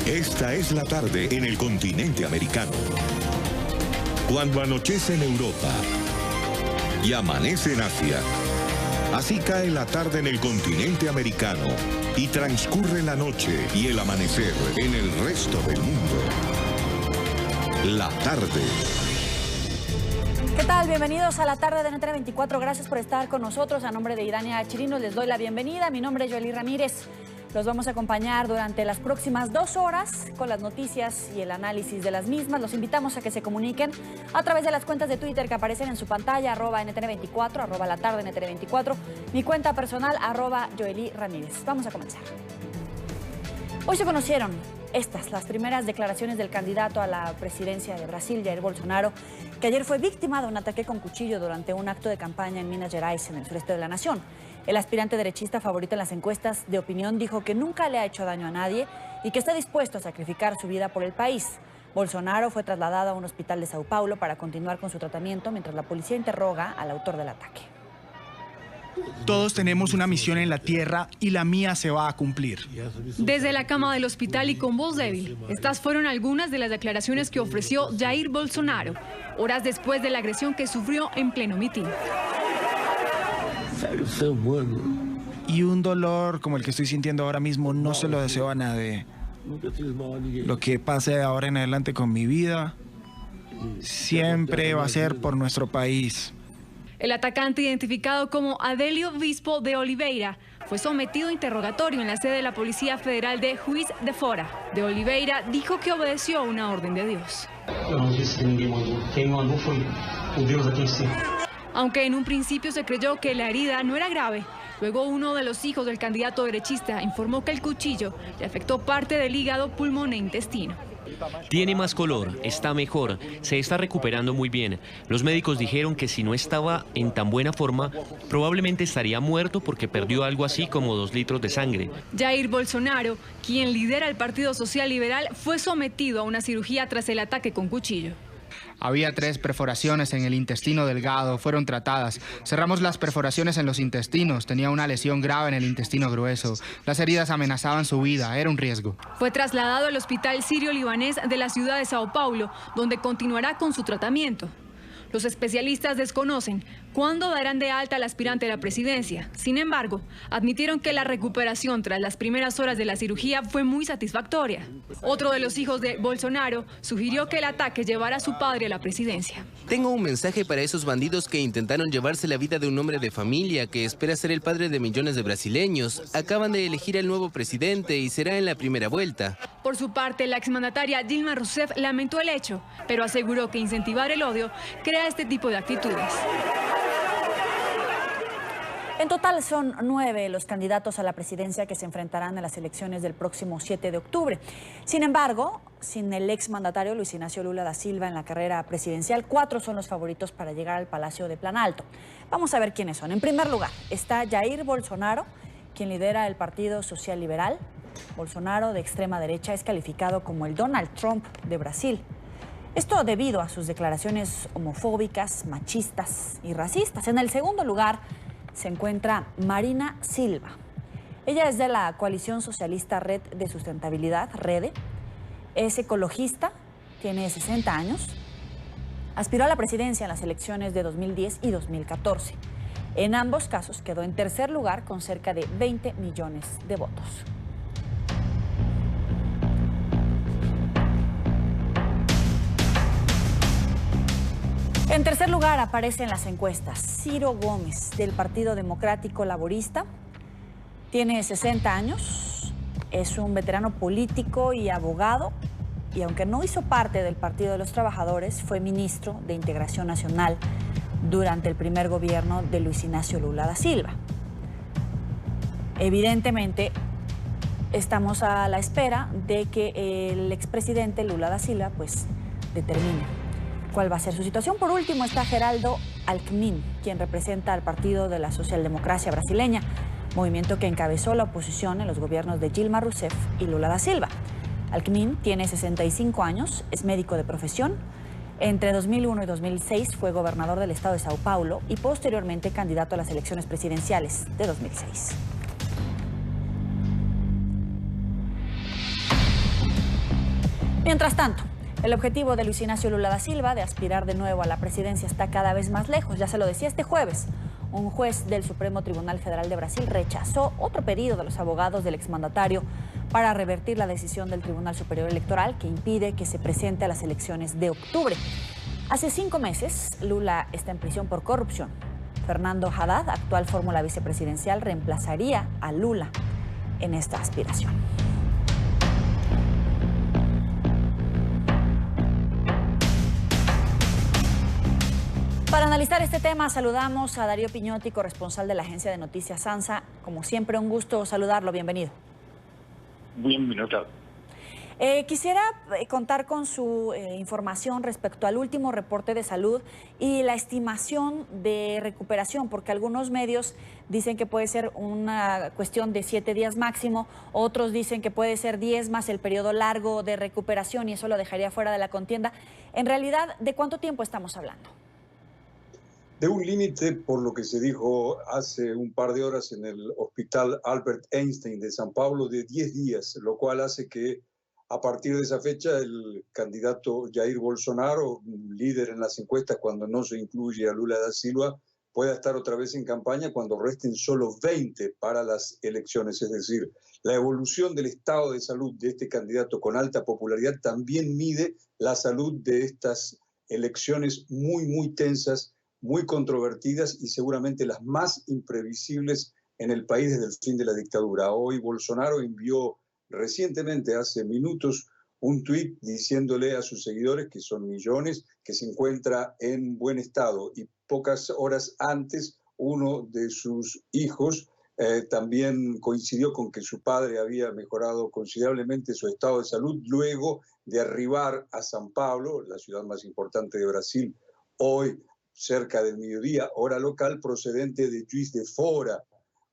Esta es la tarde en el continente americano. Cuando anochece en Europa y amanece en Asia, así cae la tarde en el continente americano y transcurre la noche y el amanecer en el resto del mundo. La tarde. ¿Qué tal? Bienvenidos a la tarde de NTN 24. Gracias por estar con nosotros. A nombre de Idania Chirinos les doy la bienvenida. Mi nombre es Joely Ramírez. Los vamos a acompañar durante las próximas 2 horas con las noticias y el análisis de las mismas. Los invitamos a que se comuniquen a través de las cuentas de Twitter que aparecen en su pantalla, @NTN24, @la tarde NTN24, mi cuenta personal, @Joely Ramírez. Vamos a comenzar. Hoy se conocieron las primeras declaraciones del candidato a la presidencia de Brasil, Jair Bolsonaro, que ayer fue víctima de un ataque con cuchillo durante un acto de campaña en Minas Gerais, en el sureste de la nación. El aspirante derechista favorito en las encuestas de opinión dijo que nunca le ha hecho daño a nadie y que está dispuesto a sacrificar su vida por el país. Bolsonaro fue trasladado a un hospital de Sao Paulo para continuar con su tratamiento mientras la policía interroga al autor del ataque. Todos tenemos una misión en la tierra y la mía se va a cumplir. Desde la cama del hospital y con voz débil, estas fueron algunas de las declaraciones que ofreció Jair Bolsonaro, horas después de la agresión que sufrió en pleno mitin. Y un dolor como el que estoy sintiendo ahora mismo no se lo deseo a nadie. Lo que pase de ahora en adelante con mi vida siempre va a ser por nuestro país. El atacante, identificado como Adélio Bispo de Oliveira, fue sometido a interrogatorio en la sede de la Policía Federal de Juiz de Fora. De Oliveira dijo que obedeció una orden de Dios. Aunque en un principio se creyó que la herida no era grave, luego uno de los hijos del candidato derechista informó que el cuchillo le afectó parte del hígado, pulmón e intestino. Tiene más color, está mejor, se está recuperando muy bien. Los médicos dijeron que si no estaba en tan buena forma, probablemente estaría muerto porque perdió algo así como 2 litros de sangre. Jair Bolsonaro, quien lidera el Partido Social Liberal, fue sometido a una cirugía tras el ataque con cuchillo. Había 3 perforaciones en el intestino delgado, fueron tratadas. Cerramos las perforaciones en los intestinos, tenía una lesión grave en el intestino grueso. Las heridas amenazaban su vida, era un riesgo. Fue trasladado al hospital sirio-libanés de la ciudad de Sao Paulo, donde continuará con su tratamiento. Los especialistas desconocen cuándo darán de alta al aspirante a la presidencia. Sin embargo, admitieron que la recuperación tras las primeras horas de la cirugía fue muy satisfactoria. Otro de los hijos de Bolsonaro sugirió que el ataque llevara a su padre a la presidencia. Tengo un mensaje para esos bandidos que intentaron llevarse la vida de un hombre de familia que espera ser el padre de millones de brasileños. Acaban de elegir al nuevo presidente y será en la primera vuelta. Por su parte, la exmandataria Dilma Rousseff lamentó el hecho, pero aseguró que incentivar el odio crea este tipo de actitudes. En total son 9 los candidatos a la presidencia que se enfrentarán en las elecciones del próximo 7 de octubre. Sin embargo, sin el exmandatario Luis Ignacio Lula da Silva en la carrera presidencial, 4 son los favoritos para llegar al Palacio de Planalto. Vamos a ver quiénes son. En primer lugar está Jair Bolsonaro, quien lidera el Partido Social Liberal. Bolsonaro, de extrema derecha, es calificado como el Donald Trump de Brasil. Esto debido a sus declaraciones homofóbicas, machistas y racistas. En el segundo lugar se encuentra Marina Silva. Ella es de la coalición socialista Red de Sustentabilidad, REDE. Es ecologista, tiene 60 años. Aspiró a la presidencia en las elecciones de 2010 y 2014. En ambos casos quedó en tercer lugar con cerca de 20 millones de votos. En tercer lugar aparece en las encuestas Ciro Gómez, del Partido Democrático Laborista. Tiene 60 años, es un veterano político y abogado, y aunque no hizo parte del Partido de los Trabajadores, fue ministro de Integración Nacional durante el primer gobierno de Luis Ignacio Lula da Silva. Evidentemente, estamos a la espera de que el expresidente Lula da Silva determine cuál va a ser su situación. Por último está Geraldo Alckmin, quien representa al Partido de la Socialdemocracia Brasileña, movimiento que encabezó la oposición en los gobiernos de Dilma Rousseff y Lula da Silva. Alckmin tiene 65 años, es médico de profesión. Entre 2001 y 2006 fue gobernador del estado de Sao Paulo y posteriormente candidato a las elecciones presidenciales de 2006. Mientras tanto, el objetivo de Luis Ignacio Lula da Silva de aspirar de nuevo a la presidencia está cada vez más lejos. Ya se lo decía este jueves. Un juez del Supremo Tribunal Federal de Brasil rechazó otro pedido de los abogados del exmandatario para revertir la decisión del Tribunal Superior Electoral que impide que se presente a las elecciones de octubre. Hace 5 meses, Lula está en prisión por corrupción. Fernando Haddad, actual fórmula vicepresidencial, reemplazaría a Lula en esta aspiración. Para analizar este tema, saludamos a Darío Piñotti, corresponsal de la agencia de noticias ANSA. Como siempre, un gusto saludarlo. Bienvenido. Bienvenido. Quisiera contar con su información respecto al último reporte de salud y la estimación de recuperación, porque algunos medios dicen que puede ser una cuestión de 7 días máximo, otros dicen que puede ser 10 más el periodo largo de recuperación y eso lo dejaría fuera de la contienda. En realidad, ¿de cuánto tiempo estamos hablando? De un límite, por lo que se dijo hace un par de horas en el Hospital Albert Einstein de San Pablo, de 10 días, lo cual hace que a partir de esa fecha el candidato Jair Bolsonaro, líder en las encuestas cuando no se incluye a Lula da Silva, pueda estar otra vez en campaña cuando resten solo 20 para las elecciones. Es decir, la evolución del estado de salud de este candidato con alta popularidad también mide la salud de estas elecciones muy tensas, muy controvertidas y seguramente las más imprevisibles en el país desde el fin de la dictadura. Hoy Bolsonaro envió recientemente, hace minutos, un tuit diciéndole a sus seguidores, que son millones, que se encuentra en buen estado. Y pocas horas antes, uno de sus hijos también coincidió con que su padre había mejorado considerablemente su estado de salud luego de arribar a San Pablo, la ciudad más importante de Brasil, hoy cerca del mediodía, hora local, procedente de Juiz de Fora,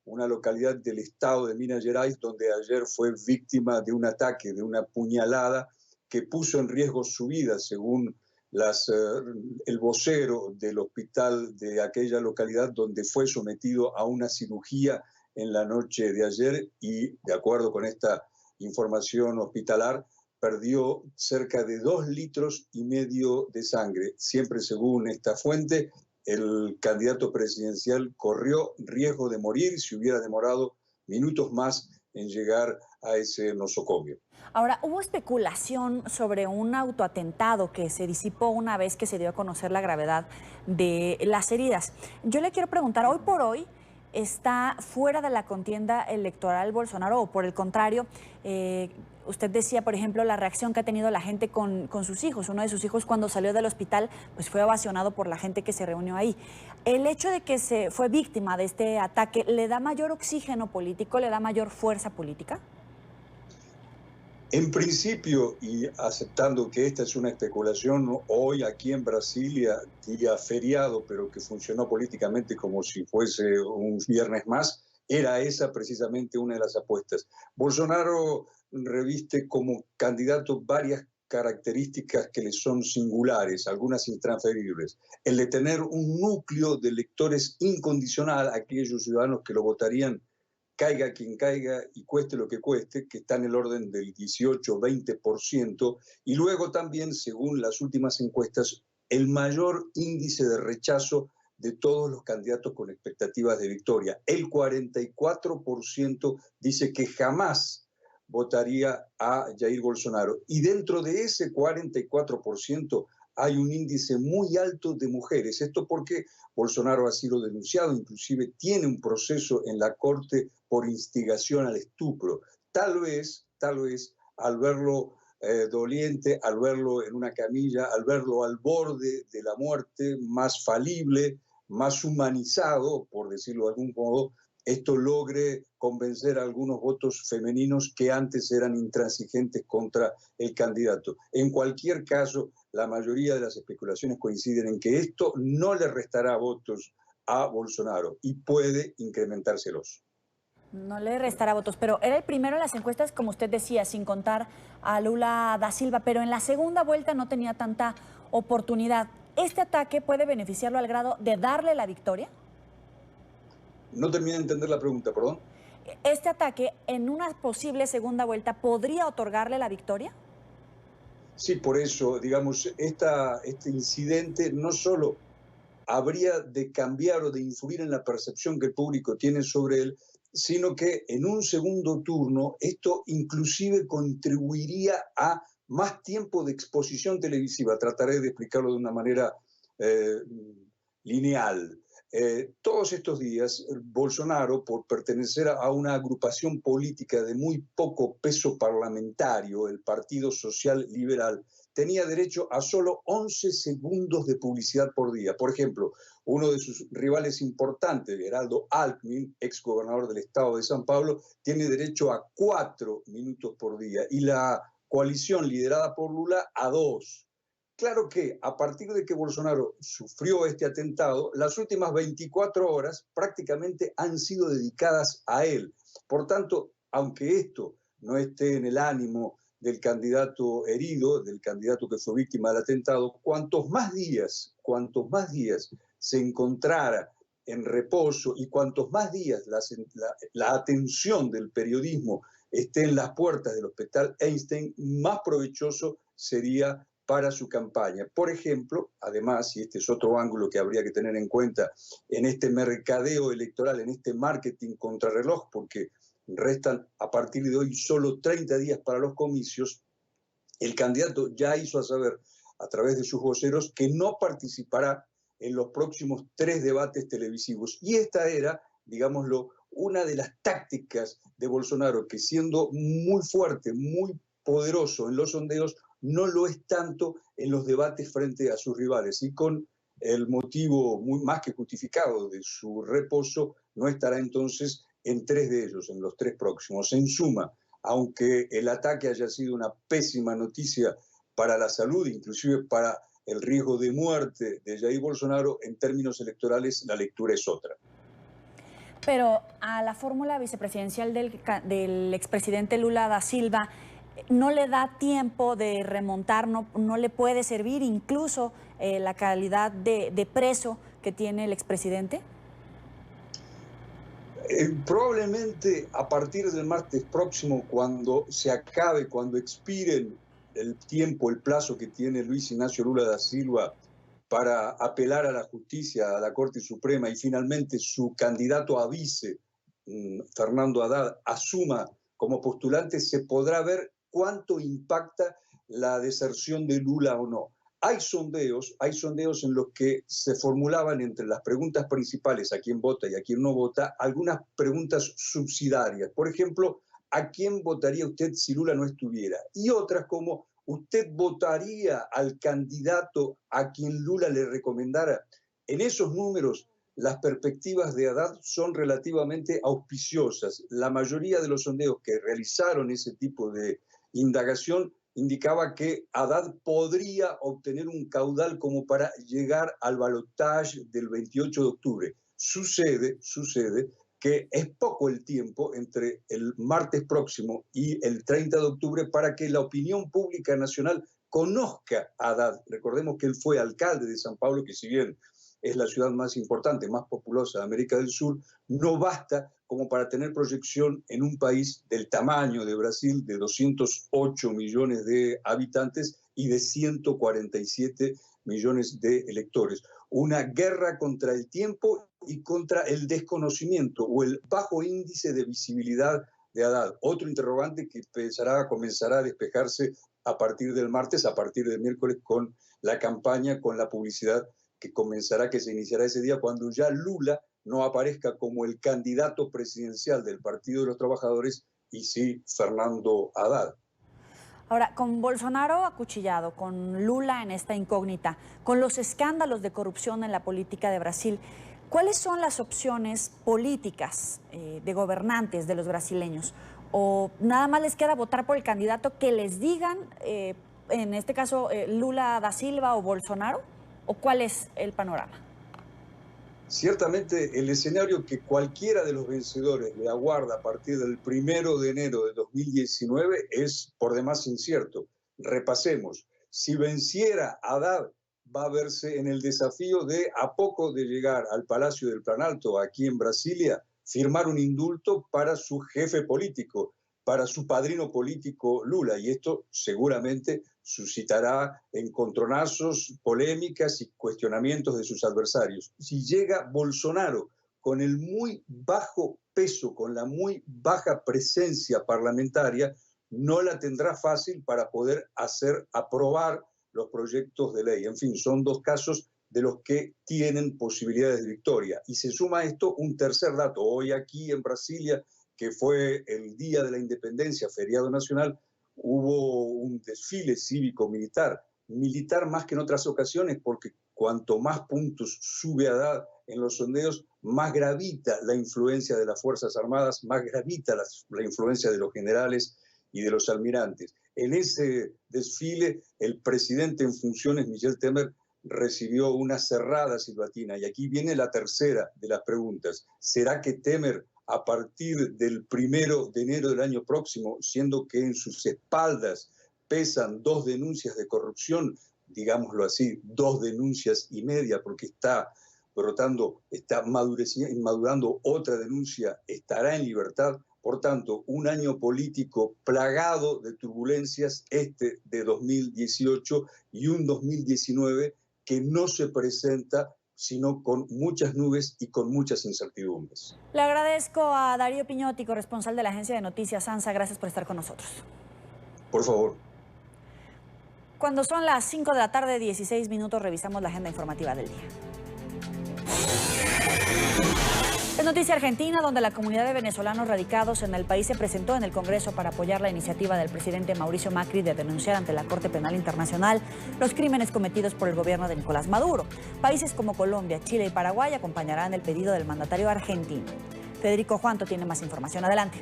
una localidad del estado de Minas Gerais, donde ayer fue víctima de un ataque, de una puñalada que puso en riesgo su vida, según el vocero del hospital de aquella localidad, donde fue sometido a una cirugía en la noche de ayer y, de acuerdo con esta información hospitalar, perdió cerca de 2,5 litros de sangre. Siempre según esta fuente, el candidato presidencial corrió riesgo de morir si hubiera demorado minutos más en llegar a ese nosocomio. Ahora, hubo especulación sobre un autoatentado que se disipó una vez que se dio a conocer la gravedad de las heridas. Yo le quiero preguntar, hoy por hoy, ¿está fuera de la contienda electoral Bolsonaro o por el contrario? Usted decía, por ejemplo, la reacción que ha tenido la gente con sus hijos. Uno de sus hijos cuando salió del hospital pues fue ovacionado por la gente que se reunió ahí. ¿El hecho de que se fue víctima de este ataque le da mayor oxígeno político, le da mayor fuerza política? En principio, y aceptando que esta es una especulación, hoy aquí en Brasilia, día feriado, pero que funcionó políticamente como si fuese un viernes más, era esa precisamente una de las apuestas. Bolsonaro reviste como candidato varias características que le son singulares, algunas intransferibles. El de tener un núcleo de electores incondicional, aquellos ciudadanos que lo votarían caiga quien caiga y cueste lo que cueste, que está en el orden del 18-20%, y luego también, según las últimas encuestas, el mayor índice de rechazo de todos los candidatos con expectativas de victoria. El 44% dice que jamás votaría a Jair Bolsonaro. Y dentro de ese 44% hay un índice muy alto de mujeres. Esto porque Bolsonaro ha sido denunciado, inclusive tiene un proceso en la corte por instigación al estupro. Tal vez, al verlo doliente, al verlo en una camilla, al verlo al borde de la muerte, más falible, más humanizado, por decirlo de algún modo, esto logre convencer a algunos votos femeninos que antes eran intransigentes contra el candidato. En cualquier caso, la mayoría de las especulaciones coinciden en que esto no le restará votos a Bolsonaro y puede incrementárselos. No le restará votos, pero era el primero en las encuestas, como usted decía, sin contar a Lula da Silva, pero en la segunda vuelta no tenía tanta oportunidad. ¿Este ataque puede beneficiarlo al grado de darle la victoria? No terminé de entender la pregunta, perdón. ¿Este ataque en una posible segunda vuelta podría otorgarle la victoria? Sí, por eso, digamos, este incidente no solo habría de cambiar o de influir en la percepción que el público tiene sobre él, sino que en un segundo turno esto inclusive contribuiría a más tiempo de exposición televisiva. Trataré de explicarlo de una manera lineal. Todos estos días, Bolsonaro, por pertenecer a una agrupación política de muy poco peso parlamentario, el Partido Social Liberal, tenía derecho a solo 11 segundos de publicidad por día. Por ejemplo, uno de sus rivales importantes, Geraldo Alckmin, exgobernador del estado de San Pablo, tiene derecho a 4 minutos por día y la coalición liderada por Lula a 2. Claro que a partir de que Bolsonaro sufrió este atentado, las últimas 24 horas prácticamente han sido dedicadas a él. Por tanto, aunque esto no esté en el ánimo del candidato herido, del candidato que fue víctima del atentado, cuantos más días se encontrara en reposo y cuantos más días la atención del periodismo esté en las puertas del Hospital Einstein, más provechoso sería para su campaña. Por ejemplo, además, y este es otro ángulo que habría que tener en cuenta en este mercadeo electoral, en este marketing contrarreloj, porque restan a partir de hoy solo 30 días para los comicios, el candidato ya hizo saber a través de sus voceros que no participará en los próximos 3 debates televisivos. Y esta era, digámoslo, una de las tácticas de Bolsonaro, que siendo muy fuerte, muy poderoso en los sondeos, no lo es tanto en los debates frente a sus rivales. Y con el motivo más que justificado de su reposo, no estará entonces en 3 de ellos, en los 3 próximos. En suma, aunque el ataque haya sido una pésima noticia para la salud, inclusive para el riesgo de muerte de Jair Bolsonaro, en términos electorales la lectura es otra. Pero a la fórmula vicepresidencial del expresidente Lula da Silva no le da tiempo de remontar, no le puede servir incluso la calidad de preso que tiene el expresidente. Probablemente a partir del martes próximo, cuando se acabe, cuando expiren el tiempo, el plazo que tiene Luis Ignacio Lula da Silva para apelar a la justicia, a la Corte Suprema, y finalmente su candidato a vice, Fernando Haddad, asuma como postulante, se podrá ver cuánto impacta la deserción de Lula o no. Hay sondeos en los que se formulaban entre las preguntas principales, a quién vota y a quién no vota, algunas preguntas subsidiarias. Por ejemplo, ¿a quién votaría usted si Lula no estuviera? Y otras como, ¿usted votaría al candidato a quien Lula le recomendara? En esos números, las perspectivas de Haddad son relativamente auspiciosas. La mayoría de los sondeos que realizaron ese tipo de indagación indicaba que Haddad podría obtener un caudal como para llegar al balotaje del 28 de octubre. Sucede que es poco el tiempo entre el martes próximo y el 30 de octubre para que la opinión pública nacional conozca a Haddad. Recordemos que él fue alcalde de San Pablo, que si bien es la ciudad más importante, más populosa de América del Sur, no basta como para tener proyección en un país del tamaño de Brasil, de 208 millones de habitantes y de 147 millones de electores. Una guerra contra el tiempo y contra el desconocimiento o el bajo índice de visibilidad de Haddad. Otro interrogante que comenzará a despejarse a partir del martes, a partir del miércoles, con la campaña, con la publicidad que se iniciará ese día cuando ya Lula no aparezca como el candidato presidencial del Partido de los Trabajadores y sí Fernando Haddad. Ahora, con Bolsonaro acuchillado, con Lula en esta incógnita, con los escándalos de corrupción en la política de Brasil, ¿cuáles son las opciones políticas de gobernantes de los brasileños? ¿O nada más les queda votar por el candidato que les digan, en este caso Lula da Silva o Bolsonaro? ¿O cuál es el panorama? Ciertamente el escenario que cualquiera de los vencedores le aguarda a partir del 1 de enero de 2019 es por demás incierto. Repasemos. Si venciera Haddad, va a verse en el desafío de, a poco de llegar al Palacio del Planalto, aquí en Brasilia, firmar un indulto para su jefe político, para su padrino político Lula, y esto seguramente suscitará encontronazos, polémicas y cuestionamientos de sus adversarios. Si llega Bolsonaro con el muy bajo peso, con la muy baja presencia parlamentaria, no la tendrá fácil para poder hacer aprobar los proyectos de ley. En fin, son dos casos de los que tienen posibilidades de victoria. Y se suma a esto un tercer dato. Hoy aquí en Brasilia, que fue el Día de la Independencia, feriado nacional, hubo un desfile cívico-militar. Militar más que en otras ocasiones, porque cuanto más puntos sube Haddad en los sondeos, más gravita la influencia de las Fuerzas Armadas, más gravita la influencia de los generales y de los almirantes. En ese desfile, el presidente en funciones, Michel Temer, recibió una cerrada silbatina. Y aquí viene la tercera de las preguntas. ¿Será que Temer, a partir del 1 de enero del año próximo, siendo que en sus espaldas pesan 2 denuncias de corrupción, digámoslo así, 2 denuncias y media, porque está brotando, está madurando otra denuncia, estará en libertad? Por tanto, un año político plagado de turbulencias, este de 2018, y un 2019 que no se presenta sino con muchas nubes y con muchas incertidumbres. Le agradezco a Darío Piñotti, corresponsal de la agencia de noticias ANSA. Gracias por estar con nosotros. Por favor. Cuando son las 5 de la tarde, 16 minutos, revisamos la agenda informativa del día. Es noticia argentina, donde la comunidad de venezolanos radicados en el país se presentó en el Congreso para apoyar la iniciativa del presidente Mauricio Macri de denunciar ante la Corte Penal Internacional los crímenes cometidos por el gobierno de Nicolás Maduro. Países como Colombia, Chile y Paraguay acompañarán el pedido del mandatario argentino. Federico Juanto tiene más información. Adelante.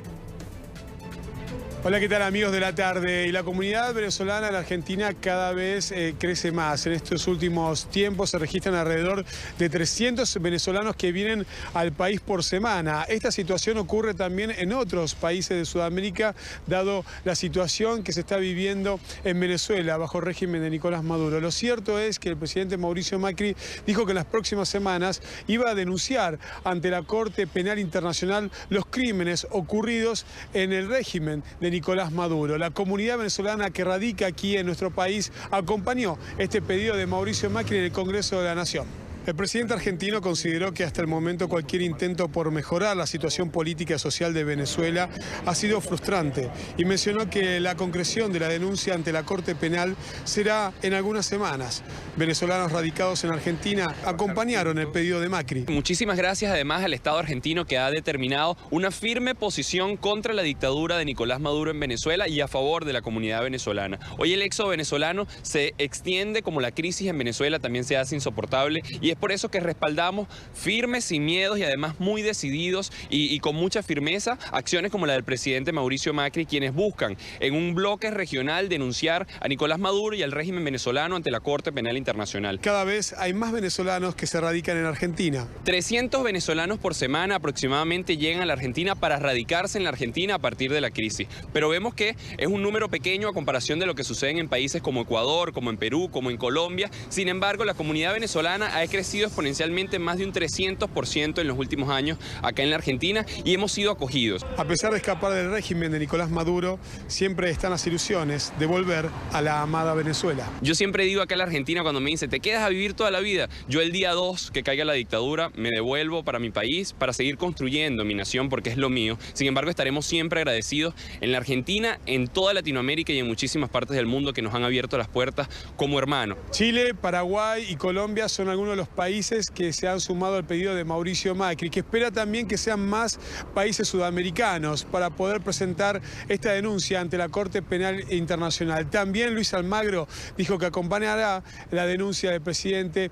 Hola, ¿qué tal, amigos de la tarde? Y la comunidad venezolana en la Argentina cada vez crece más. En estos últimos tiempos se registran alrededor de 300 venezolanos que vienen al país por semana. Esta situación ocurre también en otros países de Sudamérica, dado la situación que se está viviendo en Venezuela bajo el régimen de Nicolás Maduro. Lo cierto es que el presidente Mauricio Macri dijo que en las próximas semanas iba a denunciar ante la Corte Penal Internacional los crímenes ocurridos en el régimen de Nicolás Maduro. La comunidad venezolana que radica aquí en nuestro país acompañó este pedido de Mauricio Macri en el Congreso de la Nación. El presidente argentino consideró que hasta el momento cualquier intento por mejorar la situación política y social de Venezuela ha sido frustrante y mencionó que la concreción de la denuncia ante la Corte Penal será en algunas semanas. Venezolanos radicados en Argentina acompañaron el pedido de Macri. Muchísimas gracias además al Estado argentino, que ha determinado una firme posición contra la dictadura de Nicolás Maduro en Venezuela y a favor de la comunidad venezolana. Hoy el éxodo venezolano se extiende, como la crisis en Venezuela también se hace insoportable, y es por eso que respaldamos firmes, sin miedos y además muy decididos y con mucha firmeza acciones como la del presidente Mauricio Macri, quienes buscan en un bloque regional denunciar a Nicolás Maduro y al régimen venezolano ante la Corte Penal Internacional. Cada vez hay más venezolanos que se radican en Argentina. 300 venezolanos por semana aproximadamente llegan a la Argentina para radicarse en la Argentina a partir de la crisis. Pero vemos que es un número pequeño a comparación de lo que sucede en países como Ecuador, como en Perú, como en Colombia. Sin embargo, la comunidad venezolana ha crecido exponencialmente más de un 300% en los últimos años acá en la Argentina, y hemos sido acogidos. A pesar de escapar del régimen de Nicolás Maduro, siempre están las ilusiones de volver a la amada Venezuela. Yo siempre digo acá en la Argentina, cuando me dicen, ¿te quedas a vivir toda la vida? Yo el día 2 que caiga la dictadura me devuelvo para mi país, para seguir construyendo mi nación, porque es lo mío. Sin embargo, estaremos siempre agradecidos en la Argentina, en toda Latinoamérica y en muchísimas partes del mundo que nos han abierto las puertas como hermanos. Chile, Paraguay y Colombia son algunos de los países que se han sumado al pedido de Mauricio Macri, que espera también que sean más países sudamericanos para poder presentar esta denuncia ante la Corte Penal Internacional. También Luis Almagro dijo que acompañará la denuncia del presidente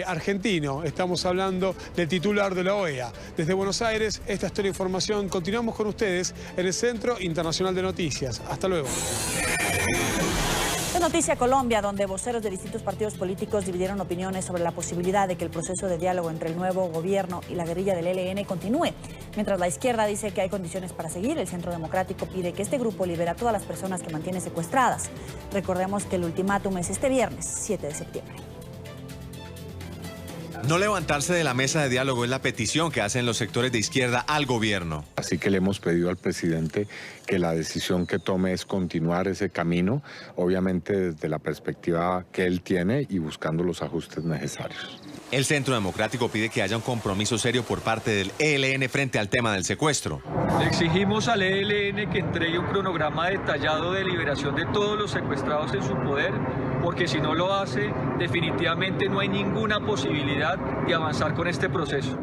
argentino. Estamos hablando del titular de la OEA. Desde Buenos Aires, esta es toda la información. Continuamos con ustedes en el Centro Internacional de Noticias. Hasta luego. Es noticia Colombia, donde voceros de distintos partidos políticos dividieron opiniones sobre la posibilidad de que el proceso de diálogo entre el nuevo gobierno y la guerrilla del ELN continúe. Mientras la izquierda dice que hay condiciones para seguir, el Centro Democrático pide que este grupo libere a todas las personas que mantiene secuestradas. Recordemos que el ultimátum es este viernes, 7 de septiembre. No levantarse de la mesa de diálogo es la petición que hacen los sectores de izquierda al gobierno. Así que le hemos pedido al presidente que la decisión que tome es continuar ese camino, obviamente desde la perspectiva que él tiene y buscando los ajustes necesarios. El Centro Democrático pide que haya un compromiso serio por parte del ELN frente al tema del secuestro. Exigimos al ELN que entregue un cronograma detallado de liberación de todos los secuestrados en su poder, porque si no lo hace, definitivamente no hay ninguna posibilidad de avanzar con este proceso.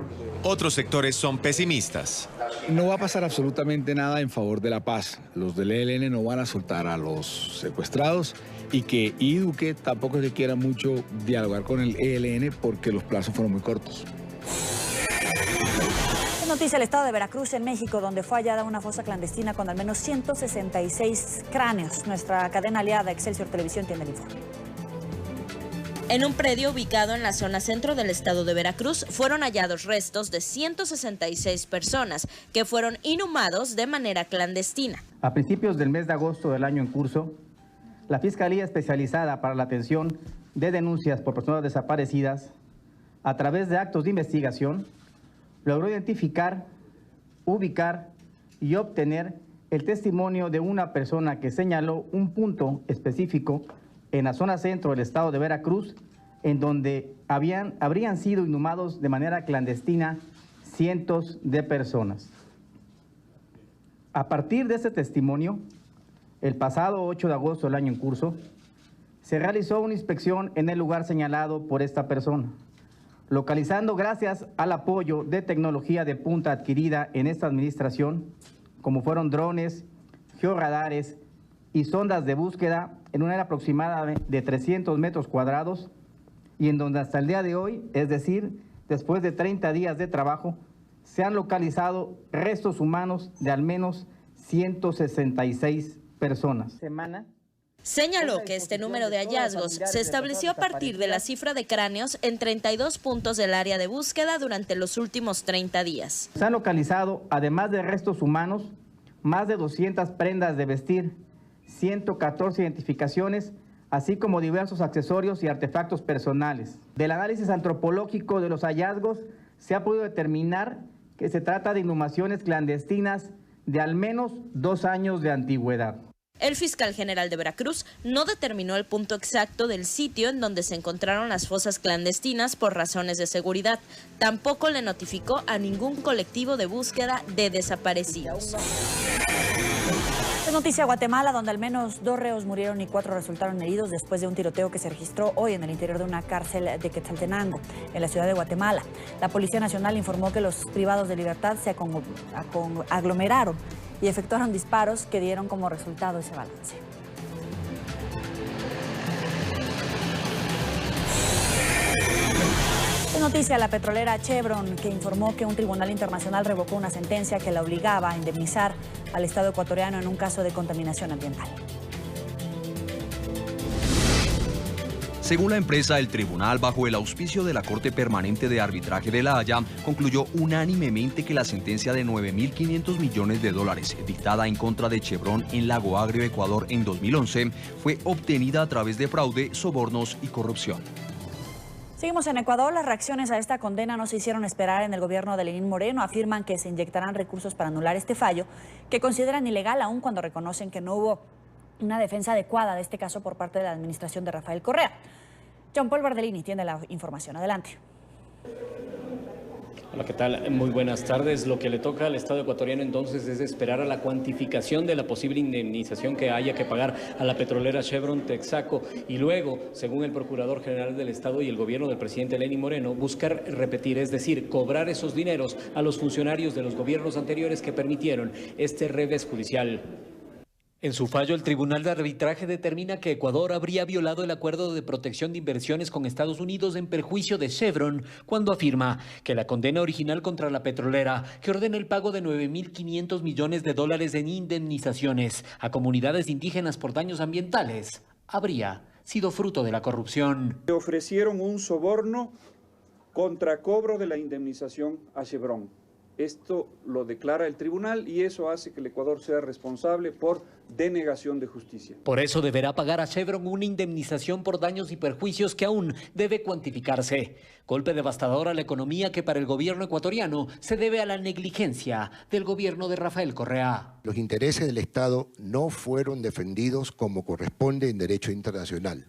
Otros sectores son pesimistas. No va a pasar absolutamente nada en favor de la paz. Los del ELN no van a soltar a los secuestrados y que Duque tampoco se quiera mucho dialogar con el ELN porque los plazos fueron muy cortos. Es noticia el estado de Veracruz, en México, donde fue hallada una fosa clandestina con al menos 166 cráneos. Nuestra cadena aliada Excelsior Televisión tiene el informe. En un predio ubicado en la zona centro del estado de Veracruz fueron hallados restos de 166 personas que fueron inhumados de manera clandestina. A principios del mes de agosto del año en curso, la Fiscalía Especializada para la Atención de Denuncias por Personas Desaparecidas, a través de actos de investigación, logró identificar, ubicar y obtener el testimonio de una persona que señaló un punto específico en la zona centro del estado de Veracruz, en donde habrían sido inhumados de manera clandestina cientos de personas. A partir de ese testimonio, el pasado 8 de agosto del año en curso, se realizó una inspección en el lugar señalado por esta persona, localizando, gracias al apoyo de tecnología de punta adquirida en esta administración, como fueron drones, georradares y sondas de búsqueda, en un área aproximada de 300 metros cuadrados, y en donde hasta el día de hoy, es decir, después de 30 días de trabajo, se han localizado restos humanos de al menos 166 personas. Señaló que este número de hallazgos se estableció a partir de la cifra de cráneos en 32 puntos del área de búsqueda durante los últimos 30 días. Se han localizado, además de restos humanos, más de 200 prendas de vestir, 114 identificaciones, así como diversos accesorios y artefactos personales. Del análisis antropológico de los hallazgos, se ha podido determinar que se trata de inhumaciones clandestinas de al menos 2 años de antigüedad. El fiscal general de Veracruz no determinó el punto exacto del sitio en donde se encontraron las fosas clandestinas por razones de seguridad. Tampoco le notificó a ningún colectivo de búsqueda de desaparecidos. Es noticia Guatemala, donde al menos 2 reos murieron y 4 resultaron heridos después de un tiroteo que se registró hoy en el interior de una cárcel de Quetzaltenango, en la ciudad de Guatemala. La Policía Nacional informó que los privados de libertad se aglomeraron y efectuaron disparos que dieron como resultado ese balance. Es noticia la petrolera Chevron, que informó que un tribunal internacional revocó una sentencia que la obligaba a indemnizar al Estado ecuatoriano en un caso de contaminación ambiental. Según la empresa, el tribunal, bajo el auspicio de la Corte Permanente de Arbitraje de La Haya, concluyó unánimemente que la sentencia de $9.500 millones dictada en contra de Chevron en Lago Agrio, Ecuador, en 2011, fue obtenida a través de fraude, sobornos y corrupción. Seguimos en Ecuador. Las reacciones a esta condena no se hicieron esperar en el gobierno de Lenín Moreno. Afirman que se inyectarán recursos para anular este fallo, que consideran ilegal aun cuando reconocen que no hubo una defensa adecuada de este caso por parte de la administración de Rafael Correa. John Paul Bardellini tiene la información. Adelante. Hola, ¿qué tal? Muy buenas tardes. Lo que le toca al Estado ecuatoriano entonces es esperar a la cuantificación de la posible indemnización que haya que pagar a la petrolera Chevron Texaco y luego, según el Procurador General del Estado y el gobierno del presidente Lenín Moreno, buscar repetir, es decir, cobrar esos dineros a los funcionarios de los gobiernos anteriores que permitieron este revés judicial. En su fallo, el Tribunal de Arbitraje determina que Ecuador habría violado el acuerdo de protección de inversiones con Estados Unidos en perjuicio de Chevron, cuando afirma que la condena original contra la petrolera, que ordena el pago de $9.500 millones en indemnizaciones a comunidades indígenas por daños ambientales, habría sido fruto de la corrupción. Le ofrecieron un soborno contra cobro de la indemnización a Chevron. Esto lo declara el tribunal y eso hace que el Ecuador sea responsable por denegación de justicia. Por eso deberá pagar a Chevron una indemnización por daños y perjuicios que aún debe cuantificarse. Golpe devastador a la economía que para el gobierno ecuatoriano se debe a la negligencia del gobierno de Rafael Correa. Los intereses del Estado no fueron defendidos como corresponde en derecho internacional.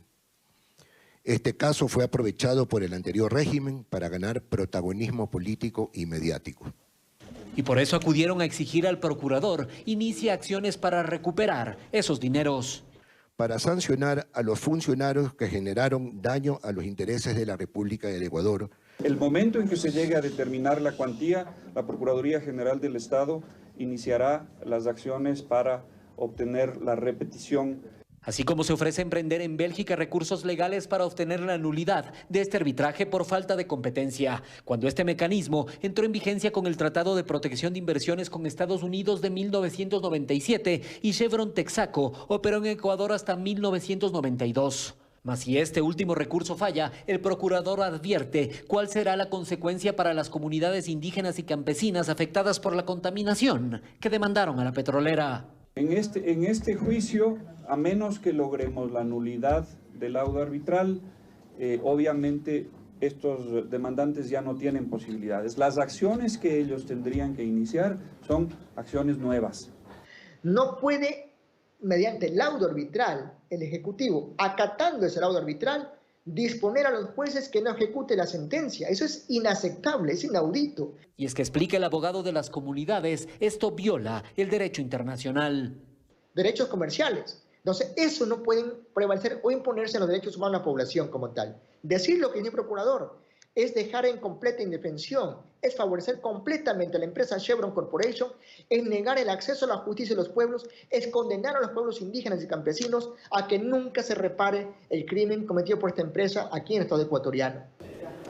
Este caso fue aprovechado por el anterior régimen para ganar protagonismo político y mediático. Y por eso acudieron a exigir al procurador inicie acciones para recuperar esos dineros. Para sancionar a los funcionarios que generaron daño a los intereses de la República del Ecuador. El momento en que se llegue a determinar la cuantía, la Procuraduría General del Estado iniciará las acciones para obtener la repetición. Así como se ofrece emprender en Bélgica recursos legales para obtener la nulidad de este arbitraje por falta de competencia, cuando este mecanismo entró en vigencia con el Tratado de Protección de Inversiones con Estados Unidos de 1997 y Chevron Texaco operó en Ecuador hasta 1992. Mas si este último recurso falla, el procurador advierte cuál será la consecuencia para las comunidades indígenas y campesinas afectadas por la contaminación que demandaron a la petrolera. En este juicio, a menos que logremos la nulidad del laudo arbitral, obviamente estos demandantes ya no tienen posibilidades. Las acciones que ellos tendrían que iniciar son acciones nuevas. No puede, mediante el laudo arbitral, el Ejecutivo, acatando ese laudo arbitral, disponer a los jueces que no ejecute la sentencia. Eso es inaceptable, es inaudito. Y es que explica el abogado de las comunidades, esto viola el derecho internacional. Derechos comerciales. Entonces, eso no pueden prevalecer o imponerse en los derechos humanos de la población como tal. Decir lo que dice el procurador es dejar en completa indefensión, es favorecer completamente a la empresa Chevron Corporation, es negar el acceso a la justicia de los pueblos, es condenar a los pueblos indígenas y campesinos a que nunca se repare el crimen cometido por esta empresa aquí en el Estado ecuatoriano.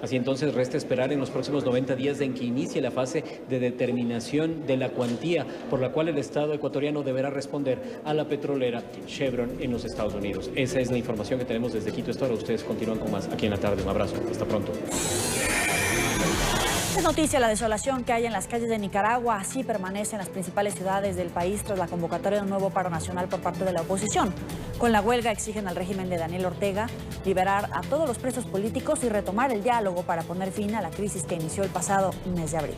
Así entonces resta esperar en los próximos 90 días en que inicie la fase de determinación de la cuantía por la cual el Estado ecuatoriano deberá responder a la petrolera Chevron en los Estados Unidos. Esa es la información que tenemos desde Quito. Esto ahora ustedes continúan con más aquí en la tarde. Un abrazo. Hasta pronto. Es noticia la desolación que hay en las calles de Nicaragua. Así permanece en las principales ciudades del país tras la convocatoria de un nuevo paro nacional por parte de la oposición. Con la huelga exigen al régimen de Daniel Ortega liberar a todos los presos políticos y retomar el diálogo para poner fin a la crisis que inició el pasado mes de abril.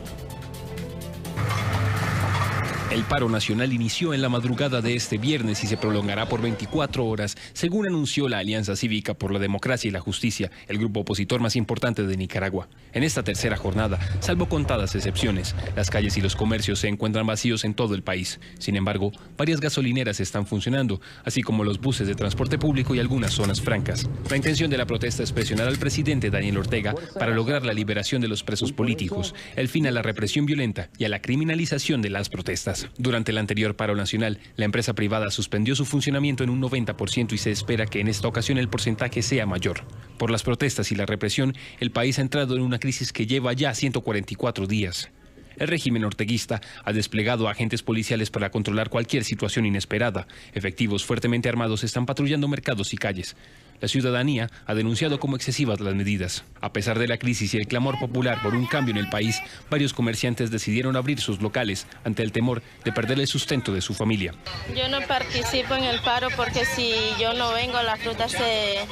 El paro nacional inició en la madrugada de este viernes y se prolongará por 24 horas, según anunció la Alianza Cívica por la Democracia y la Justicia, el grupo opositor más importante de Nicaragua. En esta tercera jornada, salvo contadas excepciones, las calles y los comercios se encuentran vacíos en todo el país. Sin embargo, varias gasolineras están funcionando, así como los buses de transporte público y algunas zonas francas. La intención de la protesta es presionar al presidente Daniel Ortega para lograr la liberación de los presos políticos, el fin a la represión violenta y a la criminalización de las protestas. Durante el anterior paro nacional, la empresa privada suspendió su funcionamiento en un 90% y se espera que en esta ocasión el porcentaje sea mayor. Por las protestas y la represión, el país ha entrado en una crisis que lleva ya 144 días. El régimen orteguista ha desplegado agentes policiales para controlar cualquier situación inesperada. Efectivos fuertemente armados están patrullando mercados y calles. La ciudadanía ha denunciado como excesivas las medidas. A pesar de la crisis y el clamor popular por un cambio en el país, varios comerciantes decidieron abrir sus locales ante el temor de perder el sustento de su familia. Yo no participo en el paro porque si yo no vengo, la fruta se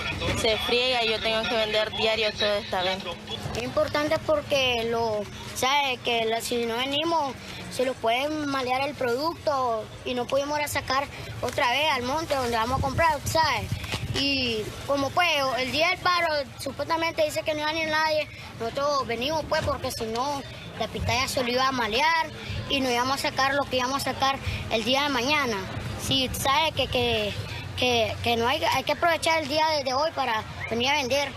friega y yo tengo que vender diario toda esta vez. Es importante porque sabe que si no venimos se los pueden malear el producto y no podemos ir a sacar otra vez al monte donde vamos a comprar, ¿sabes? Y como pues el día del paro supuestamente dice que no iba ni nadie, nosotros venimos pues porque si no la pitaya se lo iba a malear y no íbamos a sacar lo que íbamos a sacar el día de mañana. Si sabe que no hay que aprovechar el día de hoy para venir a vender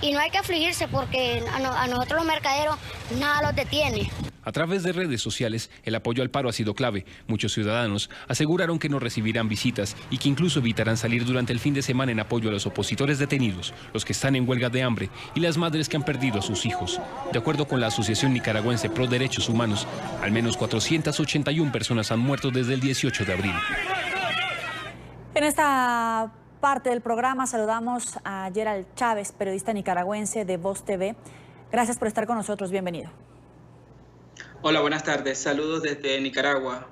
y no hay que afligirse porque a nosotros los mercaderos nada los detiene. A través de redes sociales, el apoyo al paro ha sido clave. Muchos ciudadanos aseguraron que no recibirán visitas y que incluso evitarán salir durante el fin de semana en apoyo a los opositores detenidos, los que están en huelga de hambre y las madres que han perdido a sus hijos. De acuerdo con la Asociación Nicaragüense Pro Derechos Humanos, al menos 481 personas han muerto desde el 18 de abril. En esta parte del programa saludamos a Gerald Chávez, periodista nicaragüense de Voz TV. Gracias por estar con nosotros, bienvenido. Hola, buenas tardes. Saludos desde Nicaragua.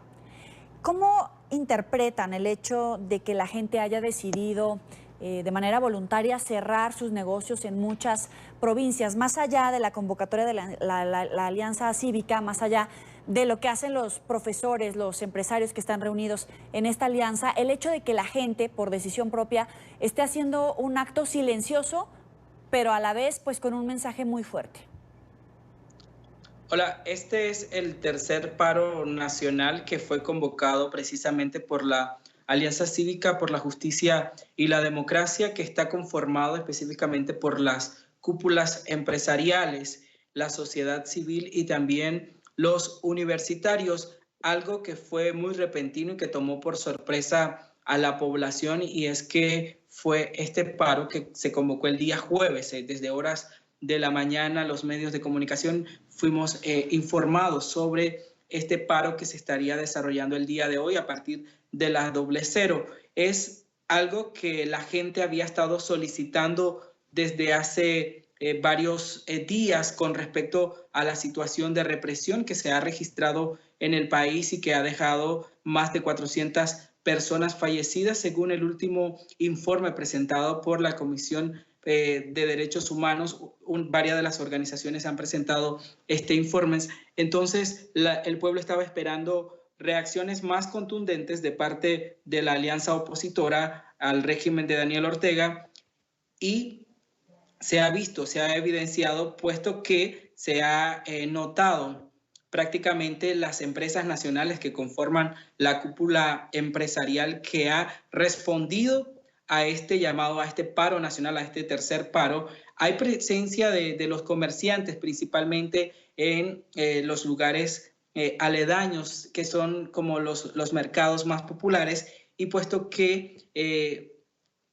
¿Cómo interpretan el hecho de que la gente haya decidido de manera voluntaria cerrar sus negocios en muchas provincias, más allá de la convocatoria de la Alianza Cívica, más allá de lo que hacen los profesores, los empresarios que están reunidos en esta alianza, el hecho de que la gente, por decisión propia, esté haciendo un acto silencioso, pero a la vez pues con un mensaje muy fuerte? Hola, este es el tercer paro nacional que fue convocado precisamente por la Alianza Cívica por la Justicia y la Democracia, que está conformado específicamente por las cúpulas empresariales, la sociedad civil y también los universitarios, algo que fue muy repentino y que tomó por sorpresa a la población, y es que fue este paro que se convocó el día jueves. Desde horas de la mañana los medios de comunicación fuimos informados sobre este paro que se estaría desarrollando el día de hoy a partir de las 00:00. Es algo que la gente había estado solicitando desde hace varios días con respecto a la situación de represión que se ha registrado en el país y que ha dejado más de 400 personas fallecidas, según el último informe presentado por la Comisión de Derechos Humanos. Varias de las organizaciones han presentado este informe. Entonces, el pueblo estaba esperando reacciones más contundentes de parte de la alianza opositora al régimen de Daniel Ortega, y se ha visto, se ha evidenciado, puesto que se ha notado prácticamente las empresas nacionales que conforman la cúpula empresarial que ha respondido a este llamado, a este paro nacional, a este tercer paro. Hay presencia de los comerciantes, principalmente en los lugares aledaños, que son como los mercados más populares, y puesto que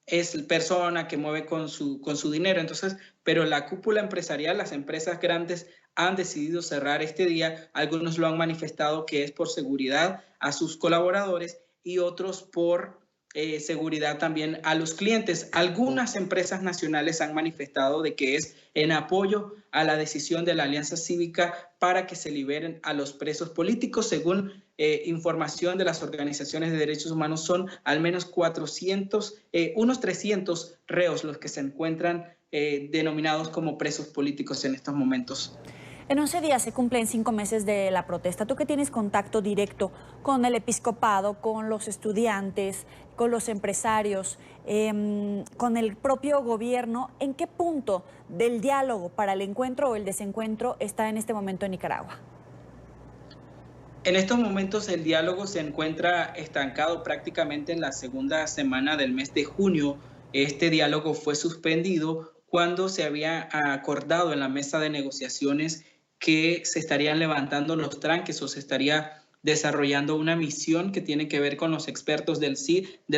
es persona que mueve con su dinero. Entonces, pero la cúpula empresarial, las empresas grandes han decidido cerrar este día. Algunos lo han manifestado que es por seguridad a sus colaboradores y otros por seguridad también a los clientes. Algunas empresas nacionales han manifestado de que es en apoyo a la decisión de la Alianza Cívica para que se liberen a los presos políticos. Según información de las organizaciones de derechos humanos, son al menos 400, unos 300 reos los que se encuentran denominados como presos políticos en estos momentos. En 11 días se cumplen 5 meses de la protesta. Tú que tienes contacto directo con el episcopado, con los estudiantes, con los empresarios, con el propio gobierno, ¿en qué punto del diálogo para el encuentro o el desencuentro está en este momento en Nicaragua? En estos momentos el diálogo se encuentra estancado prácticamente en la segunda semana del mes de junio. Este diálogo fue suspendido cuando se había acordado en la mesa de negociaciones que se estarían levantando los tranques o se estaría desarrollando una misión que tiene que ver con los expertos de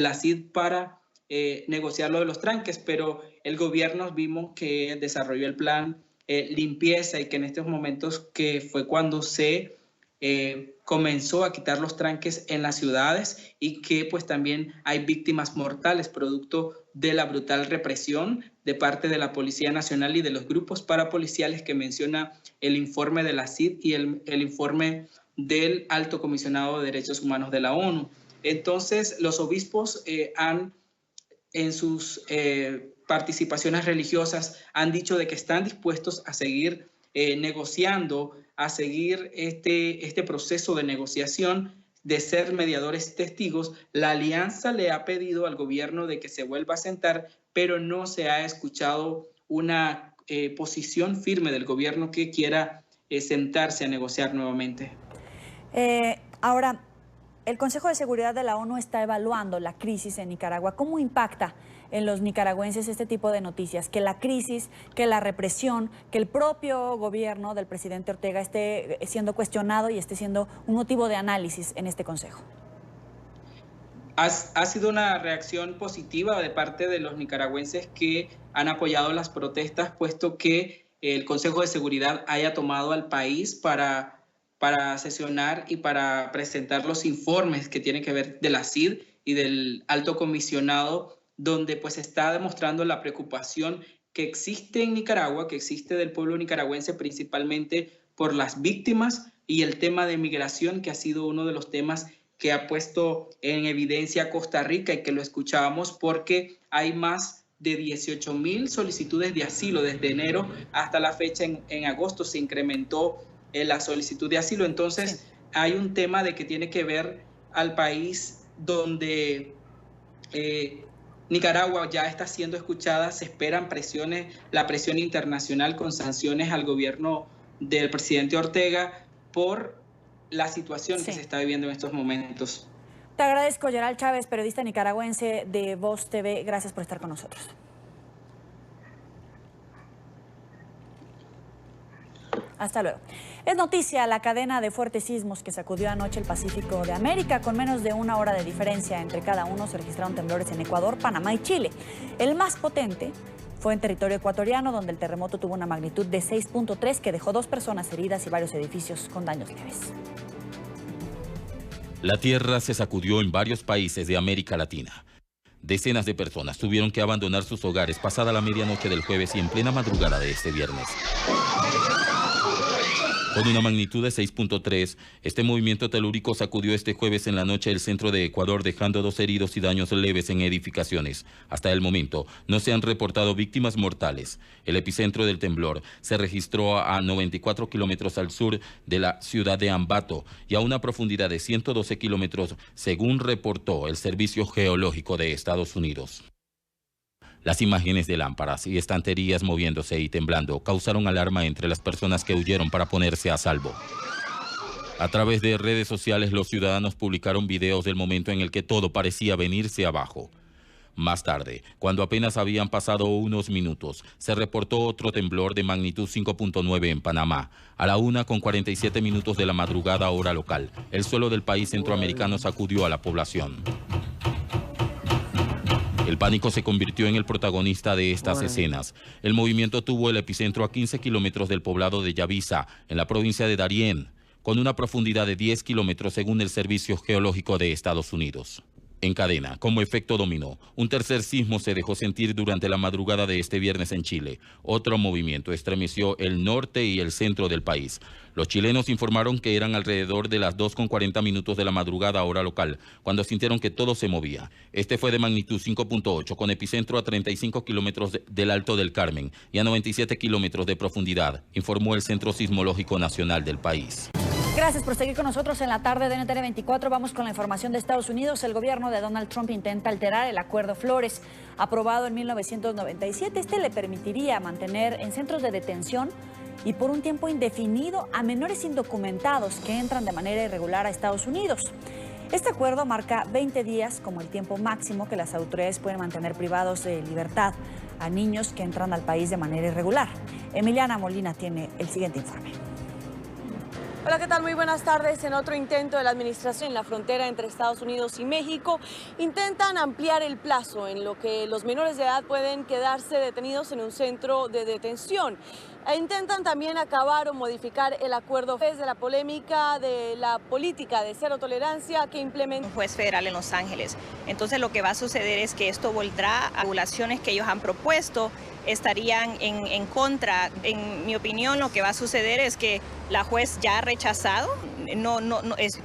la CID para negociar lo de los tranques, pero el gobierno vimos que desarrolló el plan limpieza, y que en estos momentos, que fue cuando se comenzó a quitar los tranques en las ciudades, y que pues también hay víctimas mortales producto de la brutal represión de parte de la Policía Nacional y de los grupos parapoliciales que menciona el informe de la CID y el informe del Alto Comisionado de Derechos Humanos de la ONU. Entonces, los obispos en sus participaciones religiosas han dicho de que están dispuestos a seguir negociando, a seguir este proceso de negociación, de ser mediadores testigos. La alianza le ha pedido al gobierno de que se vuelva a sentar, pero no se ha escuchado una posición firme del gobierno que quiera sentarse a negociar nuevamente. Ahora, el Consejo de Seguridad de la ONU está evaluando la crisis en Nicaragua. ¿Cómo impacta en los nicaragüenses este tipo de noticias? Que la crisis, que la represión, que el propio gobierno del presidente Ortega esté siendo cuestionado y esté siendo un motivo de análisis en este Consejo. Ha sido una reacción positiva de parte de los nicaragüenses que han apoyado las protestas, puesto que el Consejo de Seguridad haya tomado al país para sesionar y para presentar los informes que tienen que ver de la CID y del Alto Comisionado, donde pues está demostrando la preocupación que existe en Nicaragua, que existe del pueblo nicaragüense, principalmente por las víctimas y el tema de migración, que ha sido uno de los temas que ha puesto en evidencia a Costa Rica y que lo escuchábamos, porque hay más de 18,000 solicitudes de asilo desde enero hasta la fecha. En agosto se incrementó la solicitud de asilo. Entonces hay un tema de que tiene que ver al país donde Nicaragua ya está siendo escuchada. Se esperan presiones, la presión internacional con sanciones al gobierno del presidente Ortega por la situación que se está viviendo en estos momentos. Te agradezco, Gerald Chávez, periodista nicaragüense de Voz TV. Gracias por estar con nosotros. Hasta luego. Es noticia la cadena de fuertes sismos que sacudió anoche el Pacífico de América. Con menos de una hora de diferencia entre cada uno, se registraron temblores en Ecuador, Panamá y Chile. El más potente fue en territorio ecuatoriano, donde el terremoto tuvo una magnitud de 6.3 que dejó 2 personas heridas y varios edificios con daños leves. La tierra se sacudió en varios países de América Latina. Decenas de personas tuvieron que abandonar sus hogares pasada la medianoche del jueves y en plena madrugada de este viernes. Con una magnitud de 6.3, este movimiento telúrico sacudió este jueves en la noche el centro de Ecuador, dejando 2 heridos y daños leves en edificaciones. Hasta el momento, no se han reportado víctimas mortales. El epicentro del temblor se registró a 94 kilómetros al sur de la ciudad de Ambato y a una profundidad de 112 kilómetros, según reportó el Servicio Geológico de Estados Unidos. Las imágenes de lámparas y estanterías moviéndose y temblando causaron alarma entre las personas que huyeron para ponerse a salvo. A través de redes sociales, los ciudadanos publicaron videos del momento en el que todo parecía venirse abajo. Más tarde, cuando apenas habían pasado unos minutos, se reportó otro temblor de magnitud 5.9 en Panamá. A la 1:47 de la madrugada hora local, el suelo del país centroamericano sacudió a la población. El pánico se convirtió en el protagonista de estas escenas. El movimiento tuvo el epicentro a 15 kilómetros del poblado de Yavisa, en la provincia de Darién, con una profundidad de 10 kilómetros según el Servicio Geológico de Estados Unidos. En cadena, como efecto dominó, un tercer sismo se dejó sentir durante la madrugada de este viernes en Chile. Otro movimiento estremeció el norte y el centro del país. Los chilenos informaron que eran alrededor de las 2:40 de la madrugada hora local, cuando sintieron que todo se movía. Este fue de magnitud 5.8, con epicentro a 35 kilómetros del Alto del Carmen y a 97 kilómetros de profundidad, informó el Centro Sismológico Nacional del país. Gracias por seguir con nosotros en la tarde de NTN 24. Vamos con la información de Estados Unidos. El gobierno de Donald Trump intenta alterar el Acuerdo Flores, aprobado en 1997. Este le permitiría mantener en centros de detención y por un tiempo indefinido a menores indocumentados que entran de manera irregular a Estados Unidos. Este acuerdo marca 20 días como el tiempo máximo que las autoridades pueden mantener privados de libertad a niños que entran al país de manera irregular. Emiliana Molina tiene el siguiente informe. Hola, ¿qué tal? Muy buenas tardes. En otro intento de la administración en la frontera entre Estados Unidos y México, intentan ampliar el plazo en lo que los menores de edad pueden quedarse detenidos en un centro de detención. E intentan también acabar o modificar el acuerdo desde la polémica de la política de cero tolerancia que implementa un juez federal en Los Ángeles. Entonces lo que va a suceder es que esto volverá a regulaciones que ellos han propuesto, estarían en contra. En mi opinión, lo que va a suceder es que la juez ya ha rechazado,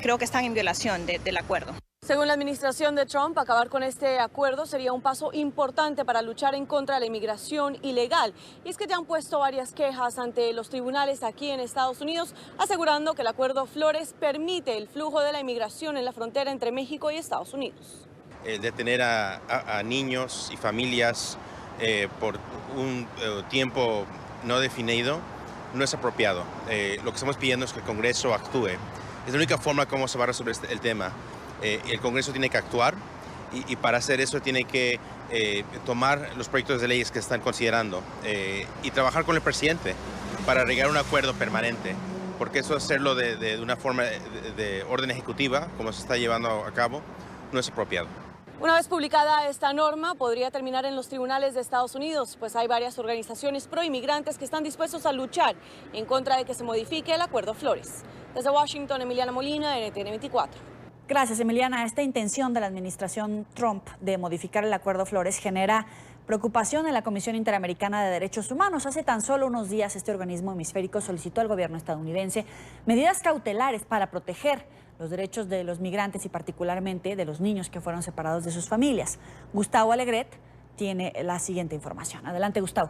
creo que están en violación del acuerdo. Según la administración de Trump, acabar con este acuerdo sería un paso importante para luchar en contra de la inmigración ilegal. Y es que ya han puesto varias quejas ante los tribunales aquí en Estados Unidos, asegurando que el acuerdo Flores permite el flujo de la inmigración en la frontera entre México y Estados Unidos. Detener a niños y familias por un tiempo no definido no es apropiado. Lo que estamos pidiendo es que el Congreso actúe. Es la única forma como se va a resolver el tema. El Congreso tiene que actuar y para hacer eso tiene que tomar los proyectos de leyes que están considerando y trabajar con el presidente para llegar a un acuerdo permanente, porque eso hacerlo de una forma de orden ejecutiva, como se está llevando a cabo, no es apropiado. Una vez publicada esta norma, podría terminar en los tribunales de Estados Unidos, pues hay varias organizaciones pro-inmigrantes que están dispuestos a luchar en contra de que se modifique el acuerdo Flores. Desde Washington, Emiliana Molina, NTN 24. Gracias, Emiliana. Esta intención de la administración Trump de modificar el acuerdo Flores genera Preocupación en la Comisión Interamericana de Derechos Humanos. Hace tan solo unos días este organismo hemisférico solicitó al gobierno estadounidense medidas cautelares para proteger los derechos de los migrantes y particularmente de los niños que fueron separados de sus familias. Gustavo Alegret tiene la siguiente información. Adelante, Gustavo.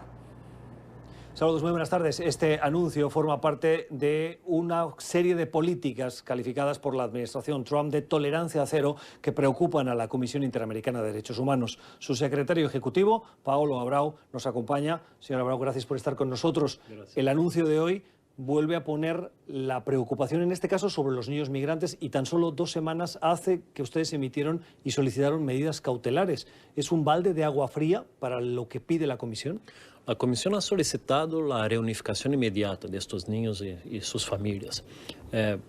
Saludos, muy buenas tardes. Este anuncio forma parte de una serie de políticas calificadas por la administración Trump de tolerancia cero que preocupan a la Comisión Interamericana de Derechos Humanos. Su secretario ejecutivo, Paolo Abreu, nos acompaña. Señor Abreu, gracias por estar con nosotros. Gracias. El anuncio de hoy vuelve a poner la preocupación, en este caso, sobre los niños migrantes y tan solo 2 semanas hace que ustedes emitieron y solicitaron medidas cautelares. ¿Es un balde de agua fría para lo que pide la Comisión? La Comisión ha solicitado la reunificación inmediata de estos niños y sus familias,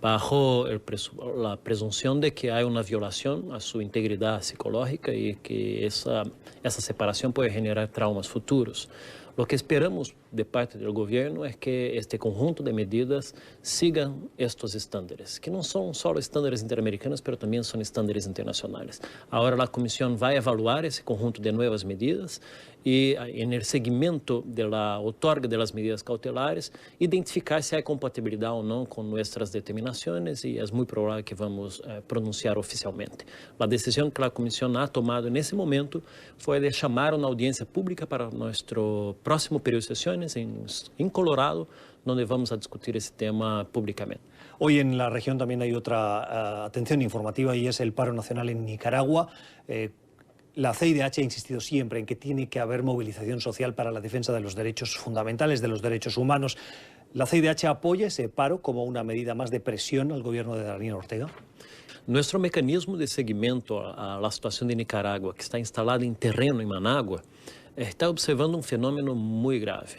bajo la presunción de que hay una violación a su integridad psicológica y que esa separación puede generar traumas futuros. Lo que esperamos de parte del gobierno es que este conjunto de medidas sigan estos estándares, que no son solo estándares interamericanos, pero también son estándares internacionales. Ahora la Comisión va a evaluar ese conjunto de nuevas medidas y en el seguimiento de la otorga de las medidas cautelares, identificar si hay compatibilidad o no con nuestras determinaciones y es muy probable que vamos a pronunciar oficialmente. La decisión que la Comisión ha tomado en ese momento fue de llamar a una audiencia pública para nuestro próximo periodo de sesiones en Colorado, donde vamos a discutir ese tema públicamente. Hoy en la región también hay otra atención informativa y es el paro nacional en Nicaragua. La CIDH ha insistido siempre en que tiene que haber movilización social para la defensa de los derechos fundamentales, de los derechos humanos. ¿La CIDH apoya ese paro como una medida más de presión al gobierno de Daniel Ortega? Nuestro mecanismo de seguimiento a la situación de Nicaragua, que está instalado en terreno en Managua, está observando un fenómeno muy grave,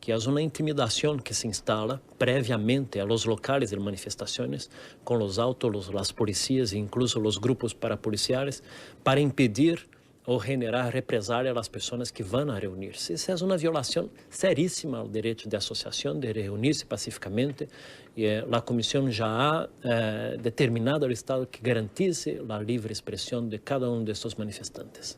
que es una intimidación que se instala previamente a los locales de manifestaciones con los autos, las policías e incluso los grupos parapoliciales para impedir o generar represalia a las personas que van a reunirse. Esa es una violación serísima al derecho de asociación, de reunirse pacíficamente. Y la Comisión ya ha determinado al Estado que garantice la libre expresión de cada uno de estos manifestantes.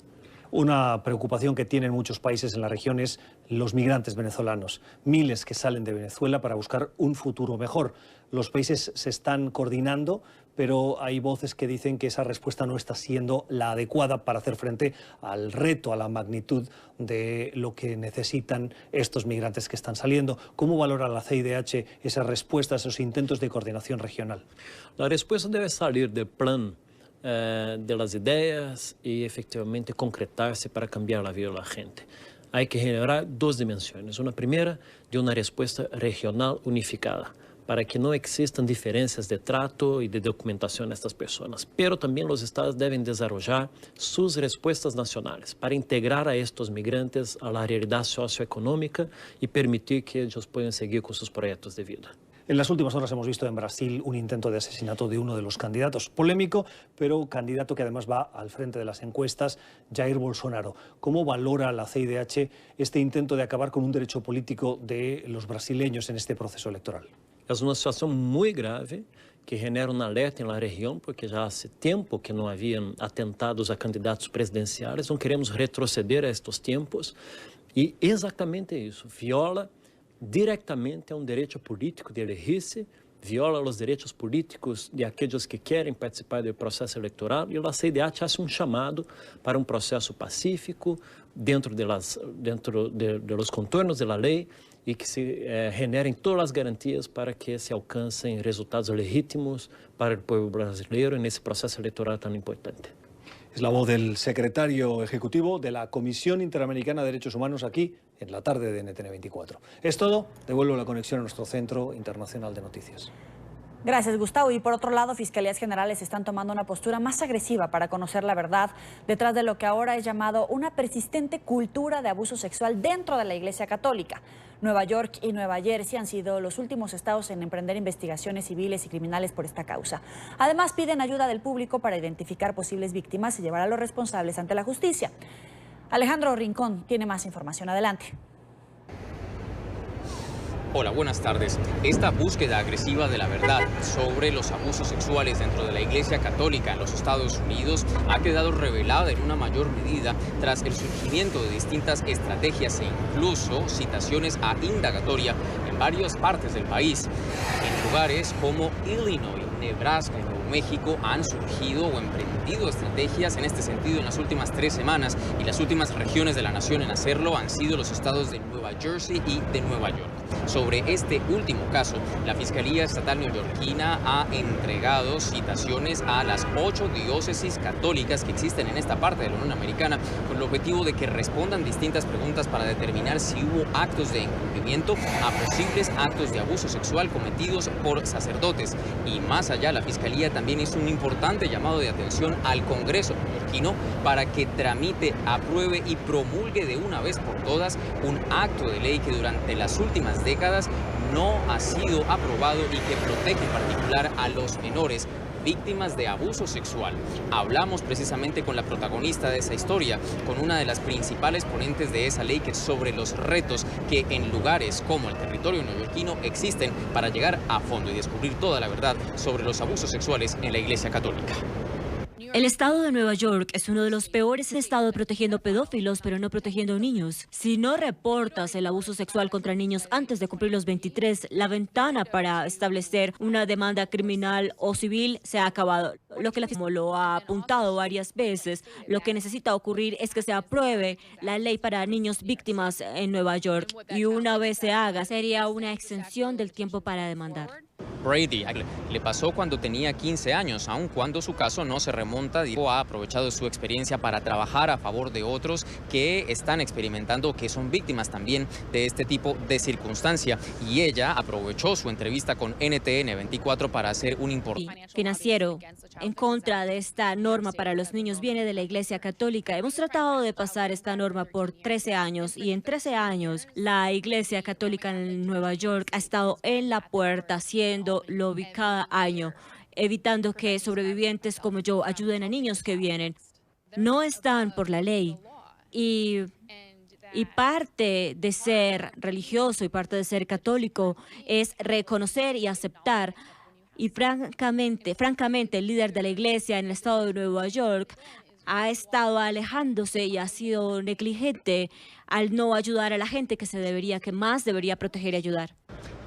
Una preocupación que tienen muchos países en la región es los migrantes venezolanos. Miles que salen de Venezuela para buscar un futuro mejor. Los países se están coordinando, pero hay voces que dicen que esa respuesta no está siendo la adecuada para hacer frente al reto, a la magnitud de lo que necesitan estos migrantes que están saliendo. ¿Cómo valora la CIDH esa respuesta, esos intentos de coordinación regional? La respuesta debe salir del plan de las ideas y efectivamente concretarse para cambiar la vida de la gente. Hay que generar 2 dimensiones. Una primera, de una respuesta regional unificada, para que no existan diferencias de trato y de documentación a estas personas. Pero también los estados deben desarrollar sus respuestas nacionales para integrar a estos migrantes a la realidad socioeconómica y permitir que ellos puedan seguir con sus proyectos de vida. En las últimas horas hemos visto en Brasil un intento de asesinato de uno de los candidatos, polémico, pero candidato que además va al frente de las encuestas, Jair Bolsonaro. ¿Cómo valora la CIDH este intento de acabar con un derecho político de los brasileños en este proceso electoral? Es una situación muy grave que genera una alerta en la región, porque ya hace tiempo que no habían atentados a candidatos presidenciales. No queremos retroceder a estos tiempos y exactamente eso, viola directamente a un derecho político de elegirse, viola los derechos políticos de aquellos que quieren participar del proceso electoral y la CIDH hace un llamado para un proceso pacífico dentro de los contornos de la ley y que se generen todas las garantías para que se alcancen resultados legítimos para el pueblo brasileño en ese proceso electoral tan importante. Es la voz del secretario ejecutivo de la Comisión Interamericana de Derechos Humanos aquí en la tarde de NTN 24. Es todo. Devuelvo la conexión a nuestro Centro Internacional de Noticias. Gracias, Gustavo. Y por otro lado, fiscalías generales están tomando una postura más agresiva para conocer la verdad detrás de lo que ahora es llamado una persistente cultura de abuso sexual dentro de la Iglesia Católica. Nueva York y Nueva Jersey han sido los últimos estados en emprender investigaciones civiles y criminales por esta causa. Además, piden ayuda del público para identificar posibles víctimas y llevar a los responsables ante la justicia. Alejandro Rincón tiene más información. Adelante. Hola, buenas tardes. Esta búsqueda agresiva de la verdad sobre los abusos sexuales dentro de la Iglesia Católica en los Estados Unidos ha quedado revelada en una mayor medida tras el surgimiento de distintas estrategias e incluso citaciones a indagatoria en varias partes del país. En lugares como Illinois, Nebraska y Nuevo México han surgido o emprendido estrategias en este sentido en las últimas 3 semanas, y las últimas regiones de la nación en hacerlo han sido los estados de Nueva Jersey y de Nueva York. Sobre este último caso, la Fiscalía Estatal neoyorquina ha entregado citaciones a las 8 diócesis católicas que existen en esta parte de la Unión Americana, con el objetivo de que respondan distintas preguntas para determinar si hubo actos de incumplimiento a posibles actos de abuso sexual cometidos por sacerdotes. Y más allá, la Fiscalía también hizo un importante llamado de atención al Congreso neoyorquino para que tramite, apruebe y promulgue de una vez por todas un acto de ley que durante las últimas décadas no ha sido aprobado y que protege en particular a los menores víctimas de abuso sexual. Hablamos precisamente con la protagonista de esa historia, con una de las principales ponentes de esa ley, que sobre los retos que en lugares como el territorio neoyorquino existen para llegar a fondo y descubrir toda la verdad sobre los abusos sexuales en la Iglesia Católica. El estado de Nueva York es uno de los peores estados protegiendo pedófilos, pero no protegiendo niños. Si no reportas el abuso sexual contra niños antes de cumplir los 23, la ventana para establecer una demanda criminal o civil se ha acabado. Lo que la Fiscalía lo ha apuntado varias veces, lo que necesita ocurrir es que se apruebe la ley para niños víctimas en Nueva York, y una vez se haga, sería una extensión del tiempo para demandar. Brady le pasó cuando tenía 15 años, aun cuando su caso no se remonta. Ha aprovechado su experiencia para trabajar a favor de otros que están experimentando, que son víctimas también de este tipo de circunstancia. Y ella aprovechó su entrevista con NTN 24 para hacer un importante financiero en contra de esta norma para los niños. Viene de la Iglesia Católica. Hemos tratado de pasar esta norma por 13 años y en 13 años la Iglesia Católica en Nueva York ha estado en la puerta haciendo lobby cada año, evitando que sobrevivientes como yo ayuden a niños que vienen. No están por la ley. Y parte de ser religioso y parte de ser católico es reconocer y aceptar. Y francamente, el líder de la iglesia en el estado de Nueva York ha estado alejándose y ha sido negligente al no ayudar a la gente que más debería proteger y ayudar.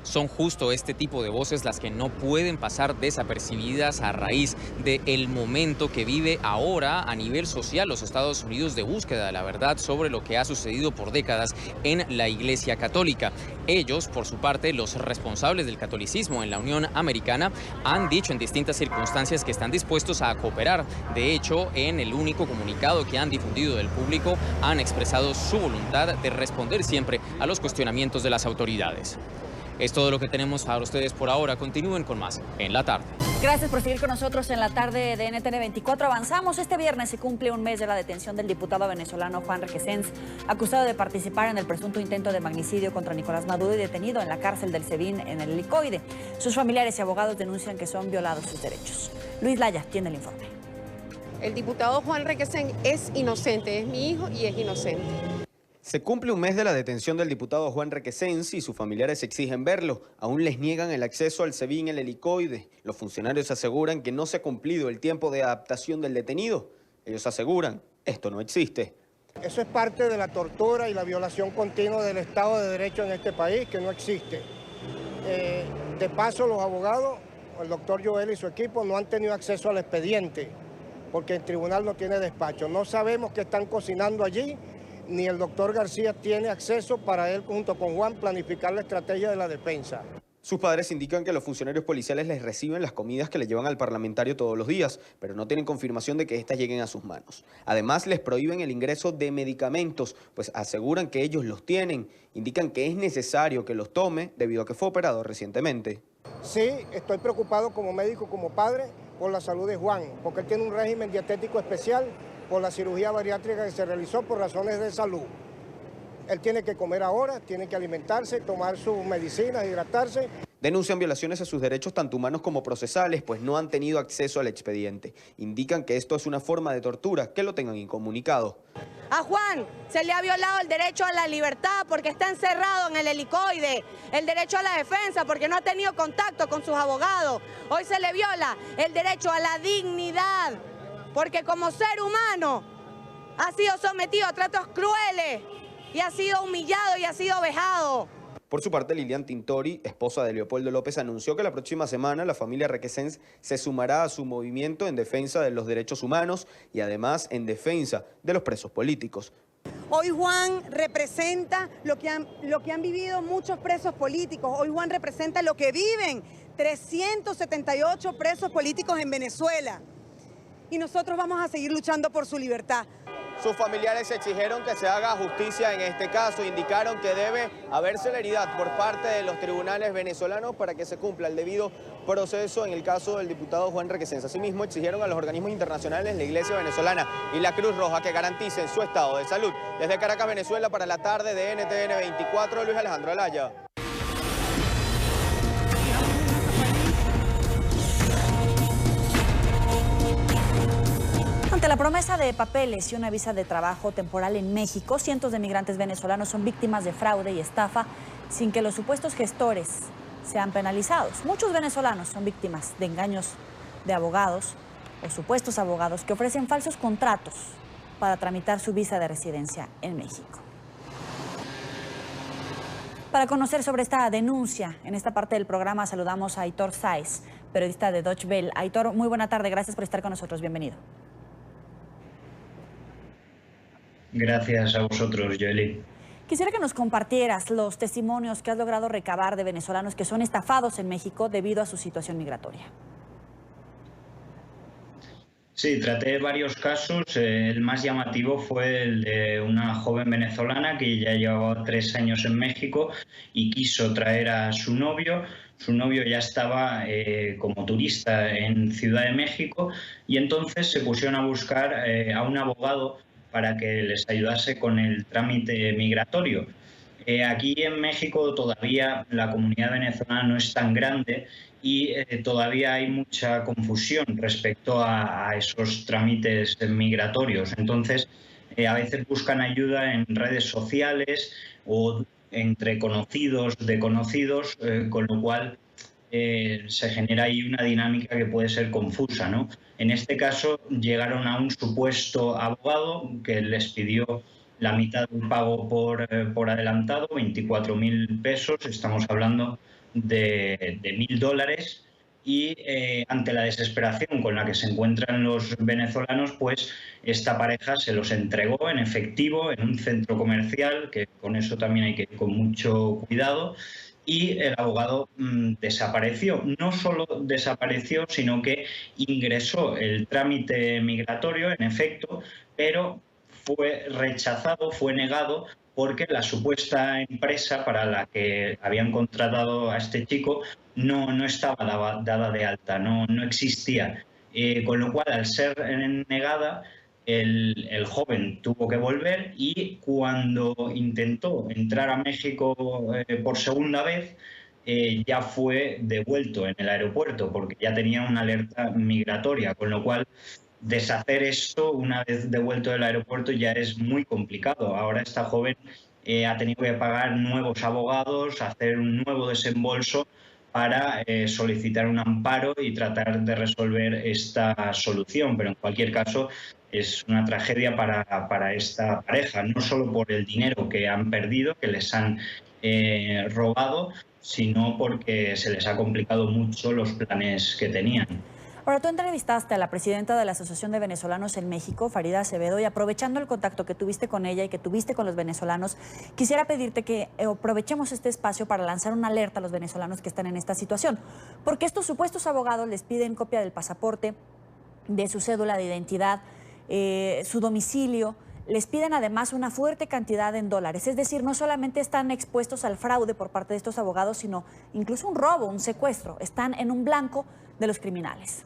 Son justo este tipo de voces las que no pueden pasar desapercibidas a raíz del momento que vive ahora a nivel social los Estados Unidos de búsqueda de la verdad sobre lo que ha sucedido por décadas en la Iglesia Católica. Ellos, por su parte, los responsables del catolicismo en la Unión Americana, han dicho en distintas circunstancias que están dispuestos a cooperar. De hecho, en el único comunicado que han difundido del público, han expresado su voluntad de responder siempre a los cuestionamientos de las autoridades. Es todo lo que tenemos para ustedes por ahora. Continúen con más en la tarde. Gracias por seguir con nosotros en la tarde de NTN 24. Avanzamos. Este viernes se cumple un mes de la detención del diputado venezolano Juan Requesens, acusado de participar en el presunto intento de magnicidio contra Nicolás Maduro y detenido en la cárcel del SEBIN en el Helicoide. Sus familiares y abogados denuncian que son violados sus derechos. Luis Laya tiene el informe. El diputado Juan Requesens es inocente, es mi hijo y es inocente. Se cumple un mes de la detención del diputado Juan Requesens y sus familiares exigen verlo. Aún les niegan el acceso al SEBIN en el Helicoide. Los funcionarios aseguran que no se ha cumplido el tiempo de adaptación del detenido. Ellos aseguran, esto no existe. Eso es parte de la tortura y la violación continua del Estado de Derecho en este país, que no existe. De paso, los abogados, el doctor Joel y su equipo, no han tenido acceso al expediente, porque el tribunal no tiene despacho. No sabemos qué están cocinando allí, ni el doctor García tiene acceso para él, junto con Juan, planificar la estrategia de la defensa. Sus padres indican que los funcionarios policiales les reciben las comidas que le llevan al parlamentario todos los días, pero no tienen confirmación de que éstas lleguen a sus manos. Además, les prohíben el ingreso de medicamentos, pues aseguran que ellos los tienen. Indican que es necesario que los tome debido a que fue operado recientemente. Sí, estoy preocupado como médico, como padre, por la salud de Juan, porque él tiene un régimen dietético especial por la cirugía bariátrica que se realizó por razones de salud. Él tiene que comer ahora, tiene que alimentarse, tomar sus medicinas, hidratarse. Denuncian violaciones a sus derechos tanto humanos como procesales, pues no han tenido acceso al expediente. Indican que esto es una forma de tortura, que lo tengan incomunicado. A Juan se le ha violado el derecho a la libertad porque está encerrado en el helicoide, el derecho a la defensa porque no ha tenido contacto con sus abogados. Hoy se le viola el derecho a la dignidad porque como ser humano ha sido sometido a tratos crueles y ha sido humillado y ha sido vejado. Por su parte, Lilian Tintori, esposa de Leopoldo López, anunció que la próxima semana la familia Requesens se sumará a su movimiento en defensa de los derechos humanos y además en defensa de los presos políticos. Hoy Juan representa lo que han vivido muchos presos políticos. Hoy Juan representa lo que viven 378 presos políticos en Venezuela. Y nosotros vamos a seguir luchando por su libertad. Sus familiares exigieron que se haga justicia en este caso, indicaron que debe haber celeridad por parte de los tribunales venezolanos para que se cumpla el debido proceso en el caso del diputado Juan Requesens. Asimismo, exigieron a los organismos internacionales, la Iglesia venezolana y la Cruz Roja que garanticen su estado de salud. Desde Caracas, Venezuela, para la tarde de NTN 24, Luis Alejandro Alaya. Ante la promesa de papeles y una visa de trabajo temporal en México, cientos de migrantes venezolanos son víctimas de fraude y estafa sin que los supuestos gestores sean penalizados. Muchos venezolanos son víctimas de engaños de abogados o supuestos abogados que ofrecen falsos contratos para tramitar su visa de residencia en México. Para conocer sobre esta denuncia, en esta parte del programa saludamos a Aitor Sáez, periodista de Deutsche Welle. Aitor, muy buena tarde, gracias por estar con nosotros, bienvenido. Gracias a vosotros, Joely. Quisiera que nos compartieras los testimonios que has logrado recabar de venezolanos que son estafados en México debido a su situación migratoria. Sí, traté varios casos. El más llamativo fue el de una joven venezolana que ya llevaba 3 años en México y quiso traer a su novio. Su novio ya estaba como turista en Ciudad de México y entonces se pusieron a buscar a un abogado para que les ayudase con el trámite migratorio. Aquí en México todavía la comunidad venezolana no es tan grande y todavía hay mucha confusión respecto a esos trámites migratorios. Entonces, a veces buscan ayuda en redes sociales o entre conocidos de conocidos, con lo cual se genera ahí una dinámica que puede ser confusa, ¿no? En este caso llegaron a un supuesto abogado que les pidió la mitad del pago por adelantado, 24.000 pesos, estamos hablando de $1.000, y ante la desesperación con la que se encuentran los venezolanos, pues esta pareja se los entregó en efectivo en un centro comercial, que con eso también hay que ir con mucho cuidado, y el abogado desapareció. No solo desapareció, sino que ingresó el trámite migratorio, en efecto, pero fue rechazado, fue negado, porque la supuesta empresa para la que habían contratado a este chico no estaba dada de alta, no existía. Con lo cual, al ser negada, el joven tuvo que volver y cuando intentó entrar a México por segunda vez, ya fue devuelto en el aeropuerto porque ya tenía una alerta migratoria, con lo cual deshacer esto una vez devuelto del aeropuerto ya es muy complicado. Ahora esta joven ha tenido que pagar nuevos abogados, hacer un nuevo desembolso para solicitar un amparo y tratar de resolver esta solución. Pero en cualquier caso es una tragedia para esta pareja, no solo por el dinero que han perdido, que les han robado, sino porque se les ha complicado mucho los planes que tenían. Ahora, tú entrevistaste a la presidenta de la Asociación de Venezolanos en México, Farida Acevedo, y aprovechando el contacto que tuviste con ella y que tuviste con los venezolanos, quisiera pedirte que aprovechemos este espacio para lanzar una alerta a los venezolanos que están en esta situación, porque estos supuestos abogados les piden copia del pasaporte, de su cédula de identidad, su domicilio, les piden además una fuerte cantidad en dólares. Es decir, no solamente están expuestos al fraude por parte de estos abogados, sino incluso un robo, un secuestro. Están en un blanco de los criminales.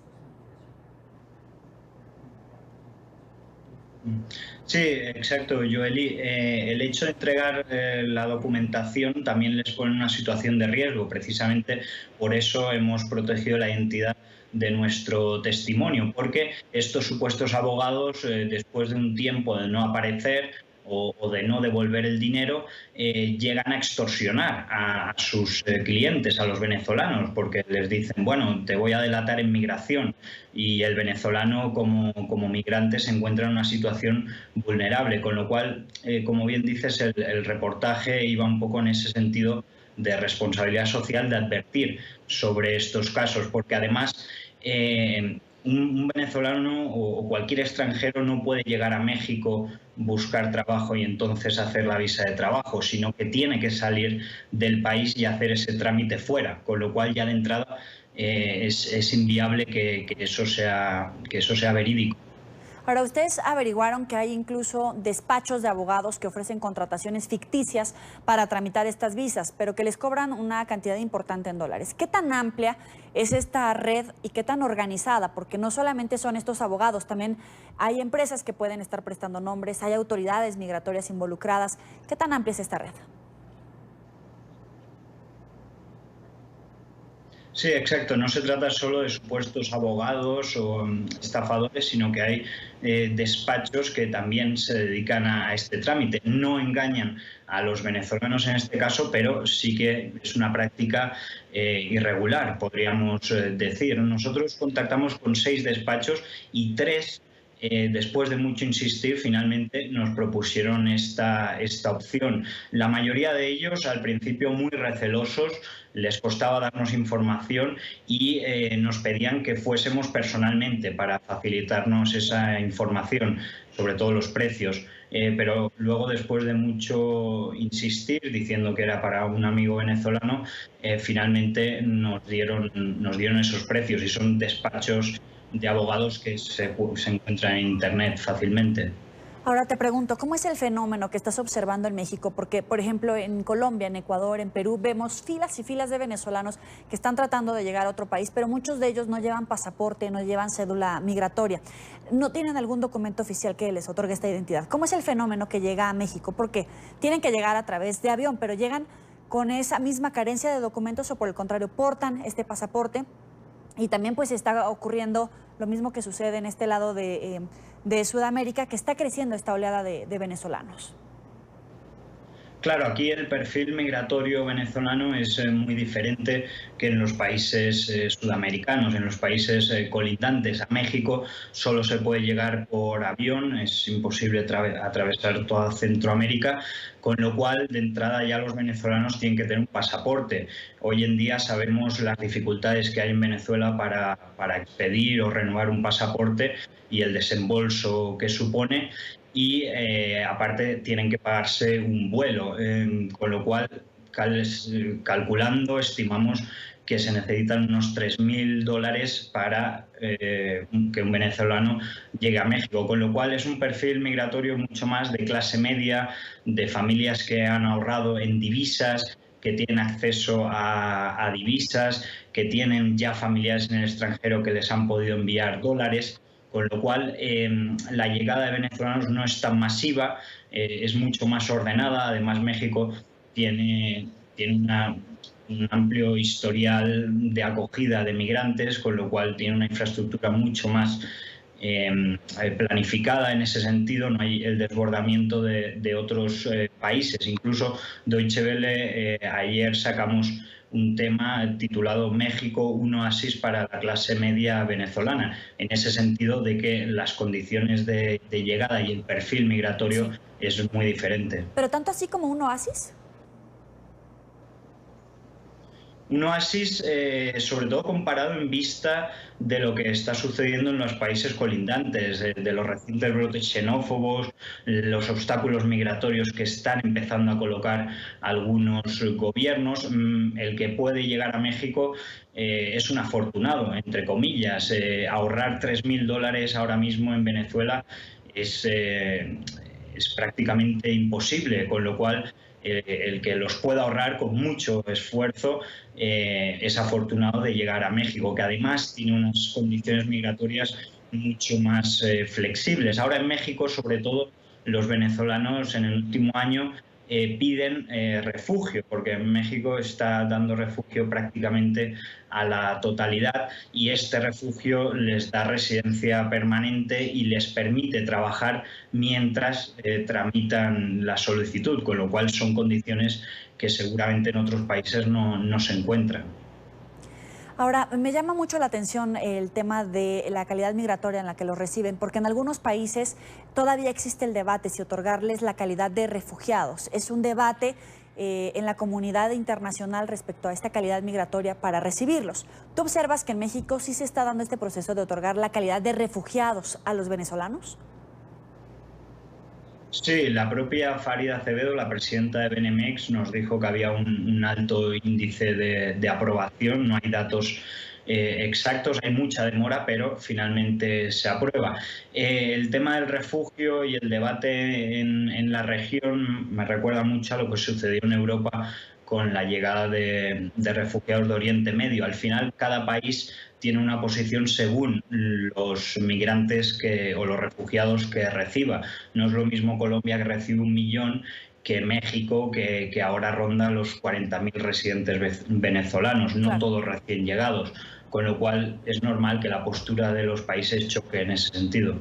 Sí, exacto, Joely. El hecho de entregar la documentación también les pone en una situación de riesgo. Precisamente por eso hemos protegido la identidad de nuestro testimonio, porque estos supuestos abogados, después de un tiempo de no aparecer o de no devolver el dinero, llegan a extorsionar a sus clientes, a los venezolanos, porque les dicen, bueno, te voy a delatar en migración, y el venezolano como migrante se encuentra en una situación vulnerable, con lo cual, como bien dices, el reportaje iba un poco en ese sentido de responsabilidad social, de advertir sobre estos casos, porque además un venezolano o cualquier extranjero no puede llegar a México, buscar trabajo y entonces hacer la visa de trabajo, sino que tiene que salir del país y hacer ese trámite fuera, con lo cual ya de entrada es inviable que eso sea verídico. Ahora, ustedes averiguaron que hay incluso despachos de abogados que ofrecen contrataciones ficticias para tramitar estas visas, pero que les cobran una cantidad importante en dólares. ¿Qué tan amplia es esta red y qué tan organizada? Porque no solamente son estos abogados, también hay empresas que pueden estar prestando nombres, hay autoridades migratorias involucradas. ¿Qué tan amplia es esta red? Sí, exacto. No se trata solo de supuestos abogados o estafadores, sino que hay despachos que también se dedican a este trámite. No engañan a los venezolanos en este caso, pero sí que es una práctica irregular, podríamos decir. Nosotros contactamos con 6 despachos y 3, después de mucho insistir, finalmente nos propusieron esta opción. La mayoría de ellos, al principio muy recelosos, les costaba darnos información y nos pedían que fuésemos personalmente para facilitarnos esa información, sobre todo los precios. Pero luego, después de mucho insistir, diciendo que era para un amigo venezolano, finalmente nos dieron esos precios, y son despachos de abogados que se encuentran en Internet fácilmente. Ahora te pregunto, ¿cómo es el fenómeno que estás observando en México? Porque, por ejemplo, en Colombia, en Ecuador, en Perú, vemos filas y filas de venezolanos que están tratando de llegar a otro país, pero muchos de ellos no llevan pasaporte, no llevan cédula migratoria, no tienen algún documento oficial que les otorgue esta identidad. ¿Cómo es el fenómeno que llega a México? Porque tienen que llegar a través de avión, pero llegan con esa misma carencia de documentos, o por el contrario, portan este pasaporte. Y también pues está ocurriendo lo mismo que sucede en este lado de Sudamérica, que está creciendo esta oleada de venezolanos. Claro, aquí el perfil migratorio venezolano es muy diferente que en los países sudamericanos, en los países colindantes a México. Solo se puede llegar por avión, es imposible atravesar toda Centroamérica, con lo cual de entrada ya los venezolanos tienen que tener un pasaporte. Hoy en día sabemos las dificultades que hay en Venezuela para expedir o renovar un pasaporte y el desembolso que supone. Y aparte tienen que pagarse un vuelo, con lo cual, calculando, estimamos que se necesitan unos $3.000 para que un venezolano llegue a México, con lo cual es un perfil migratorio mucho más de clase media, de familias que han ahorrado en divisas, que tienen acceso a divisas, que tienen ya familiares en el extranjero que les han podido enviar dólares. Con lo cual, la llegada de venezolanos no es tan masiva, es mucho más ordenada. Además, México tiene un amplio historial de acogida de migrantes, con lo cual tiene una infraestructura mucho más planificada en ese sentido. No hay el desbordamiento de otros países. Incluso Deutsche Welle, ayer sacamos un tema titulado México, un oasis para la clase media venezolana, en ese sentido de que las condiciones de llegada y el perfil migratorio es muy diferente. ¿Pero tanto así como un oasis? Un oasis, sobre todo comparado en vista de lo que está sucediendo en los países colindantes, de los recientes brotes xenófobos, los obstáculos migratorios que están empezando a colocar algunos gobiernos. El que puede llegar a México es un afortunado, entre comillas. Ahorrar $3.000 ahora mismo en Venezuela es prácticamente imposible, con lo cual el que los pueda ahorrar con mucho esfuerzo es afortunado de llegar a México, que además tiene unas condiciones migratorias mucho más flexibles. Ahora en México, sobre todo, los venezolanos en el último año piden refugio, porque en México está dando refugio prácticamente a la totalidad y este refugio les da residencia permanente y les permite trabajar mientras tramitan la solicitud, con lo cual son condiciones que seguramente en otros países no se encuentran. Ahora, me llama mucho la atención el tema de la calidad migratoria en la que los reciben, porque en algunos países todavía existe el debate si otorgarles la calidad de refugiados. Es un debate en la comunidad internacional respecto a esta calidad migratoria para recibirlos. ¿Tú observas que en México sí se está dando este proceso de otorgar la calidad de refugiados a los venezolanos? Sí, la propia Farida Acevedo, la presidenta de Benemex, nos dijo que había un alto índice de aprobación. No hay datos exactos, hay mucha demora, pero finalmente se aprueba. El tema del refugio y el debate en la región me recuerda mucho a lo que sucedió en Europa con la llegada de refugiados de Oriente Medio. Al final, cada país tiene una posición según los migrantes o los refugiados que reciba. No es lo mismo Colombia, que recibe 1 millón, que México, que ahora ronda los 40.000 residentes venezolanos, no todos recién llegados, con lo cual es normal que la postura de los países choque en ese sentido.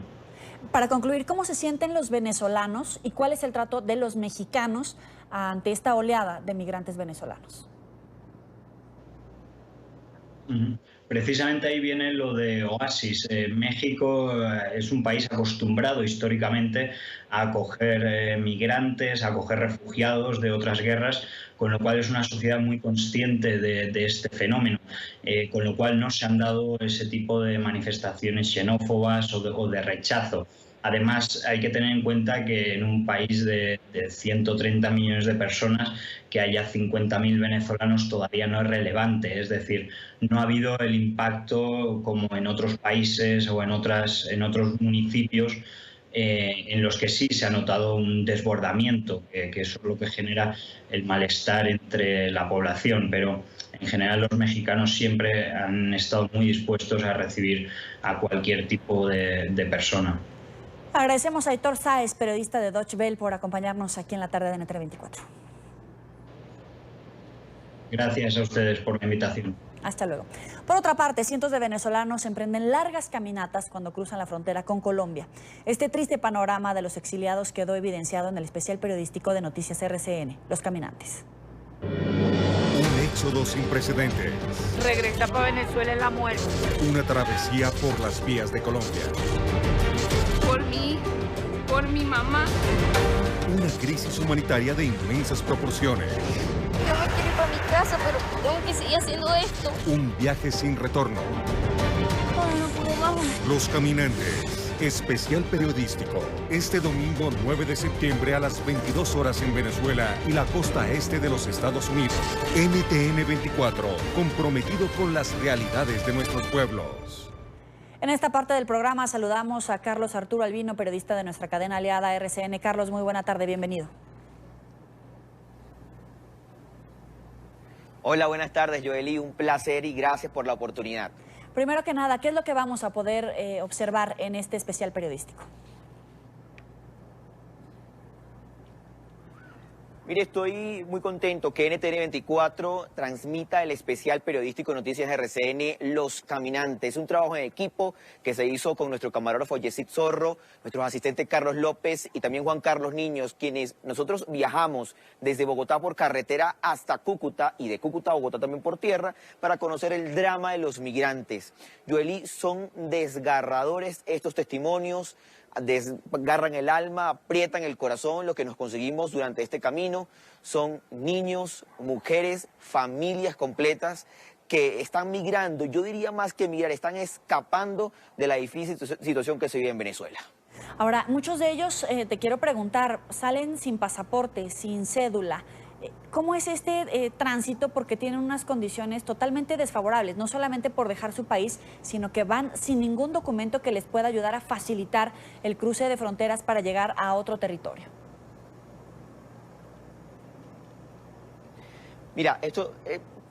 Para concluir, ¿cómo se sienten los venezolanos y cuál es el trato de los mexicanos ante esta oleada de migrantes venezolanos? Precisamente ahí viene lo de Oasis. México es un país acostumbrado históricamente a acoger migrantes, a acoger refugiados de otras guerras, con lo cual es una sociedad muy consciente de este fenómeno, con lo cual no se han dado ese tipo de manifestaciones xenófobas o de rechazo. Además, hay que tener en cuenta que en un país de 130 millones de personas, que haya 50.000 venezolanos todavía no es relevante. Es decir, no ha habido el impacto como en otros países o en otros municipios en los que sí se ha notado un desbordamiento, que eso es lo que genera el malestar entre la población. Pero en general los mexicanos siempre han estado muy dispuestos a recibir a cualquier tipo de persona. Agradecemos a Aitor Sáez, periodista de Deutsche Welle, por acompañarnos aquí en la tarde de NTN 24. Gracias a ustedes por la invitación. Hasta luego. Por otra parte, cientos de venezolanos emprenden largas caminatas cuando cruzan la frontera con Colombia. Este triste panorama de los exiliados quedó evidenciado en el especial periodístico de Noticias RCN, Los Caminantes. Un éxodo sin precedentes. Regresar para Venezuela es la muerte. Una travesía por las vías de Colombia. Por mí, por mi mamá. Una crisis humanitaria de inmensas proporciones. Yo me quiero ir para mi casa, pero tengo que seguir haciendo esto. Un viaje sin retorno. Ay, no puedo más. Los Caminantes, especial periodístico. Este domingo 9 de septiembre a las 22 horas en Venezuela y la costa este de los Estados Unidos. NTN 24, comprometido con las realidades de nuestros pueblos. En esta parte del programa saludamos a Carlos Arturo Albino, periodista de nuestra cadena aliada RCN. Carlos, muy buena tarde, bienvenido. Hola, buenas tardes, Joely. Un placer y gracias por la oportunidad. Primero que nada, ¿qué es lo que vamos a poder observar en este especial periodístico? Mire, estoy muy contento que NTN 24 transmita el especial periodístico de Noticias RCN Los Caminantes. Un trabajo en equipo que se hizo con nuestro camarógrafo Yesid Zorro, nuestros asistentes Carlos López y también Juan Carlos Niños, quienes nosotros viajamos desde Bogotá por carretera hasta Cúcuta y de Cúcuta a Bogotá también por tierra para conocer el drama de los migrantes. Joely, son desgarradores estos testimonios. Desgarran el alma, aprietan el corazón. Lo que nos conseguimos durante este camino son niños, mujeres, familias completas que están migrando. Yo diría más que migrar, están escapando de la difícil situación que se vive en Venezuela. Ahora, muchos de ellos, te quiero preguntar, salen sin pasaporte, sin cédula. ¿Cómo es este tránsito? Porque tienen unas condiciones totalmente desfavorables, no solamente por dejar su país, sino que van sin ningún documento que les pueda ayudar a facilitar el cruce de fronteras para llegar a otro territorio. Mira, esto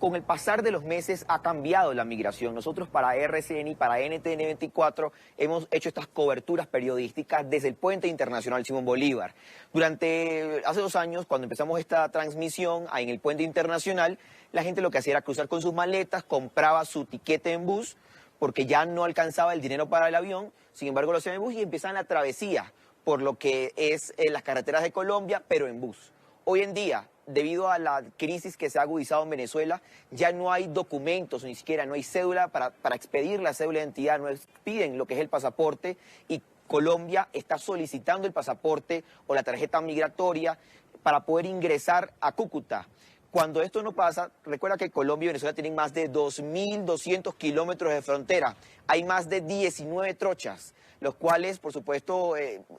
con el pasar de los meses ha cambiado la migración. Nosotros para RCN y para NTN 24 hemos hecho estas coberturas periodísticas desde el Puente Internacional Simón Bolívar. Hace 2 años, cuando empezamos esta transmisión en el Puente Internacional, la gente lo que hacía era cruzar con sus maletas, compraba su tiquete en bus, porque ya no alcanzaba el dinero para el avión, sin embargo lo hacían en bus y empezaban la travesía por lo que es las carreteras de Colombia, pero en bus. Hoy en día, debido a la crisis que se ha agudizado en Venezuela, ya no hay documentos, ni siquiera no hay cédula para expedir la cédula de identidad, no expiden lo que es el pasaporte y Colombia está solicitando el pasaporte o la tarjeta migratoria para poder ingresar a Cúcuta. Cuando esto no pasa, recuerda que Colombia y Venezuela tienen más de 2.200 kilómetros de frontera, hay más de 19 trochas, los cuales, por supuesto,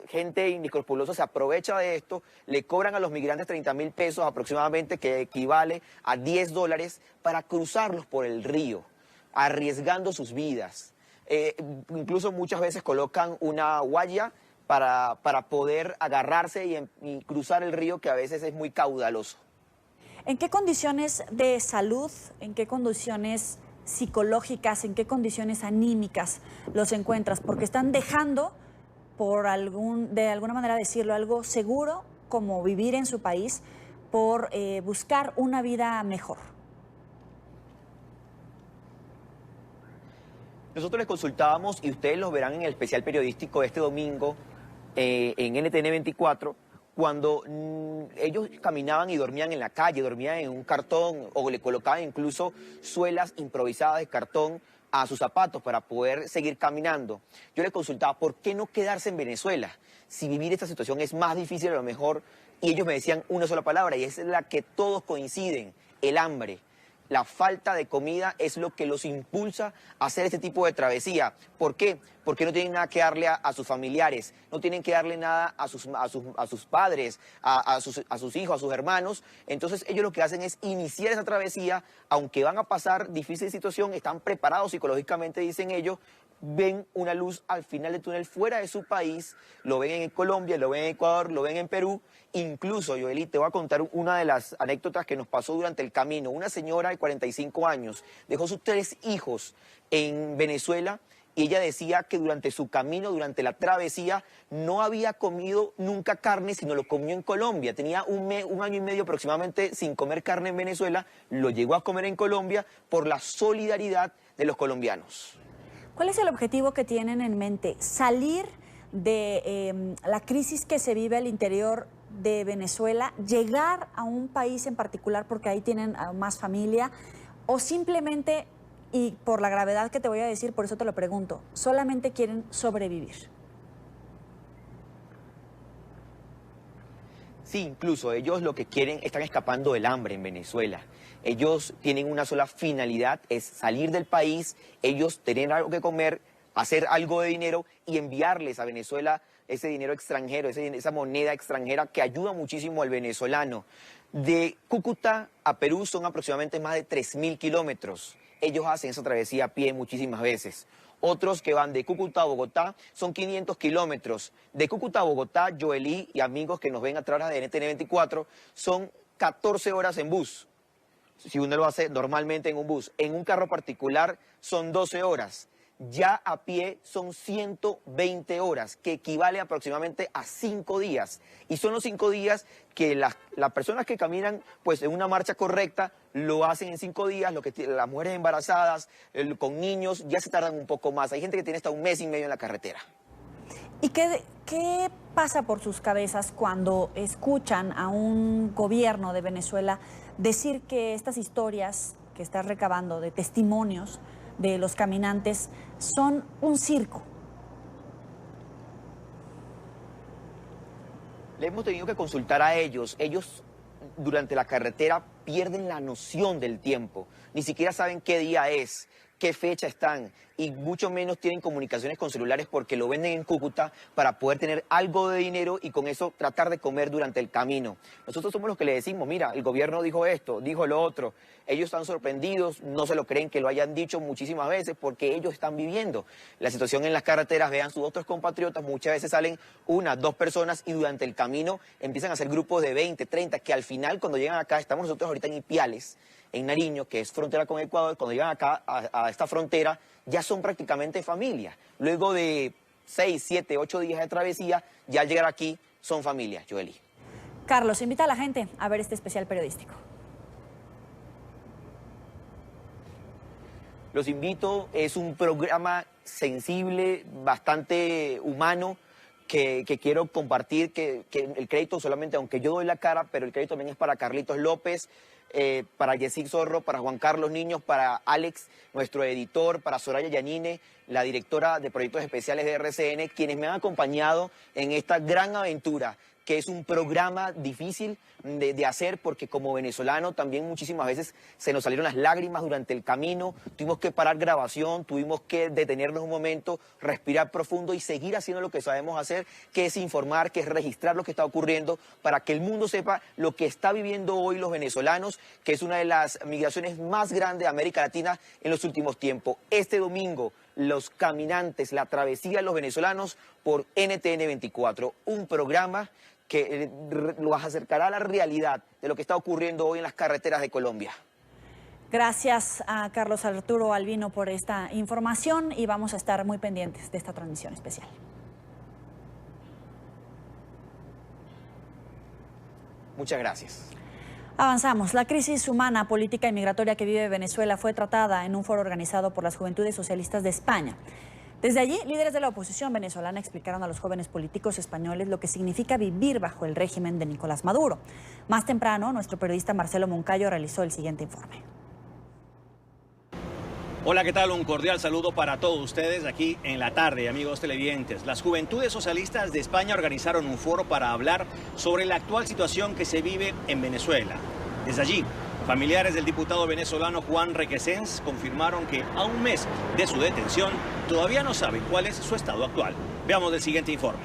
gente inescrupulosa se aprovecha de esto, le cobran a los migrantes 30.000 pesos aproximadamente, que equivale a $10, para cruzarlos por el río, arriesgando sus vidas. Incluso muchas veces colocan una guaya para poder agarrarse y cruzar el río, que a veces es muy caudaloso. ¿En qué condiciones de salud, en qué condiciones psicológicas, en qué condiciones anímicas los encuentras? Porque están dejando, de alguna manera decirlo, algo seguro como vivir en su país por buscar una vida mejor. Nosotros les consultábamos, y ustedes los verán en el especial periodístico este domingo en NTN 24, cuando ellos caminaban y dormían en la calle, dormían en un cartón o le colocaban incluso suelas improvisadas de cartón a sus zapatos para poder seguir caminando. Yo les consultaba, ¿por qué no quedarse en Venezuela? Si vivir esta situación es más difícil a lo mejor, y ellos me decían una sola palabra, y es la que todos coinciden: el hambre. La falta de comida es lo que los impulsa a hacer este tipo de travesía. ¿Por qué? Porque no tienen nada que darle a sus familiares, no tienen que darle nada a sus padres, a sus hijos, a sus hermanos. Entonces ellos lo que hacen es iniciar esa travesía, aunque van a pasar difícil situación, están preparados psicológicamente, dicen ellos, ven una luz al final del túnel fuera de su país, lo ven en Colombia, lo ven en Ecuador, lo ven en Perú. Incluso, Yoeli, te voy a contar una de las anécdotas que nos pasó durante el camino. Una señora de 45 años dejó sus 3 hijos en Venezuela y ella decía que durante su camino, durante la travesía, no había comido nunca carne, sino lo comió en Colombia. Tenía un año y medio aproximadamente sin comer carne en Venezuela, lo llegó a comer en Colombia por la solidaridad de los colombianos. ¿Cuál es el objetivo que tienen en mente? ¿Salir de la crisis que se vive al interior de Venezuela, llegar a un país en particular porque ahí tienen más familia, o simplemente, y por la gravedad que te voy a decir, por eso te lo pregunto, solamente quieren sobrevivir? Sí, incluso ellos lo que quieren, están escapando del hambre en Venezuela. Ellos tienen una sola finalidad, es salir del país, ellos tener algo que comer, hacer algo de dinero y enviarles a Venezuela ese dinero extranjero, esa moneda extranjera que ayuda muchísimo al venezolano. De Cúcuta a Perú son aproximadamente más de 3.000 kilómetros. Ellos hacen esa travesía a pie muchísimas veces. Otros que van de Cúcuta a Bogotá son 500 kilómetros. De Cúcuta a Bogotá, Yoeli y amigos que nos ven a través de NTN 24, son 14 horas en bus. Si uno lo hace normalmente en un bus. En un carro particular son 12 horas. Ya a pie son 120 horas, que equivale aproximadamente a 5 días. Y son los 5 días que las personas que caminan pues en una marcha correcta lo hacen en 5 días. Las mujeres embarazadas, con niños, ya se tardan un poco más. Hay gente que tiene hasta 1 mes y medio en la carretera. ¿Y qué pasa por sus cabezas cuando escuchan a un gobierno de Venezuela decir que estas historias que estás recabando de testimonios de los caminantes son un circo? Le hemos tenido que consultar a ellos. Ellos durante la carretera pierden la noción del tiempo. Ni siquiera saben qué día es, qué fecha están. y mucho menos tienen comunicaciones con celulares porque lo venden en Cúcuta para poder tener algo de dinero y con eso tratar de comer durante el camino. Nosotros somos los que le decimos, mira, el gobierno dijo esto, dijo lo otro. Ellos están sorprendidos, no se lo creen que lo hayan dicho muchísimas veces porque ellos están viviendo la situación en las carreteras. Vean sus otros compatriotas, muchas veces salen 1, 2 personas y durante el camino empiezan a hacer grupos de 20, 30, que al final cuando llegan acá, estamos nosotros ahorita en Ipiales, en Nariño, que es frontera con Ecuador, cuando llegan acá a esta frontera ya son prácticamente familia. Luego de 6, 7, 8 días de travesía, ya al llegar aquí son familias, Joely. Carlos, invita a la gente a ver este especial periodístico. Los invito, es un programa sensible, bastante humano, que quiero compartir, que el crédito solamente, aunque yo doy la cara, pero el crédito también es para Carlitos López, para Yesic Zorro, para Juan Carlos Niños, para Alex, nuestro editor, para Soraya Yanine, la directora de proyectos especiales de RCN, quienes me han acompañado en esta gran aventura, que es un programa difícil de hacer porque como venezolano también muchísimas veces se nos salieron las lágrimas durante el camino, tuvimos que parar grabación, tuvimos que detenernos un momento, respirar profundo y seguir haciendo lo que sabemos hacer, que es informar, que es registrar lo que está ocurriendo para que el mundo sepa lo que está viviendo hoy los venezolanos, que es una de las migraciones más grandes de América Latina en los últimos tiempos. Este domingo, Los Caminantes, la travesía de los venezolanos por NTN 24, un programa que los acercará a la realidad de lo que está ocurriendo hoy en las carreteras de Colombia. Gracias a Carlos Arturo Albino por esta información y vamos a estar muy pendientes de esta transmisión especial. Muchas gracias. Avanzamos. La crisis humana, política y migratoria que vive Venezuela fue tratada en un foro organizado por las Juventudes Socialistas de España. Desde allí, líderes de la oposición venezolana explicaron a los jóvenes políticos españoles lo que significa vivir bajo el régimen de Nicolás Maduro. Más temprano, nuestro periodista Marcelo Moncayo realizó el siguiente informe. Hola, ¿qué tal? Un cordial saludo para todos ustedes aquí en la tarde, amigos televidentes. Las Juventudes Socialistas de España organizaron un foro para hablar sobre la actual situación que se vive en Venezuela. Desde allí, familiares del diputado venezolano Juan Requesens confirmaron que a un mes de su detención todavía no saben cuál es su estado actual. Veamos el siguiente informe.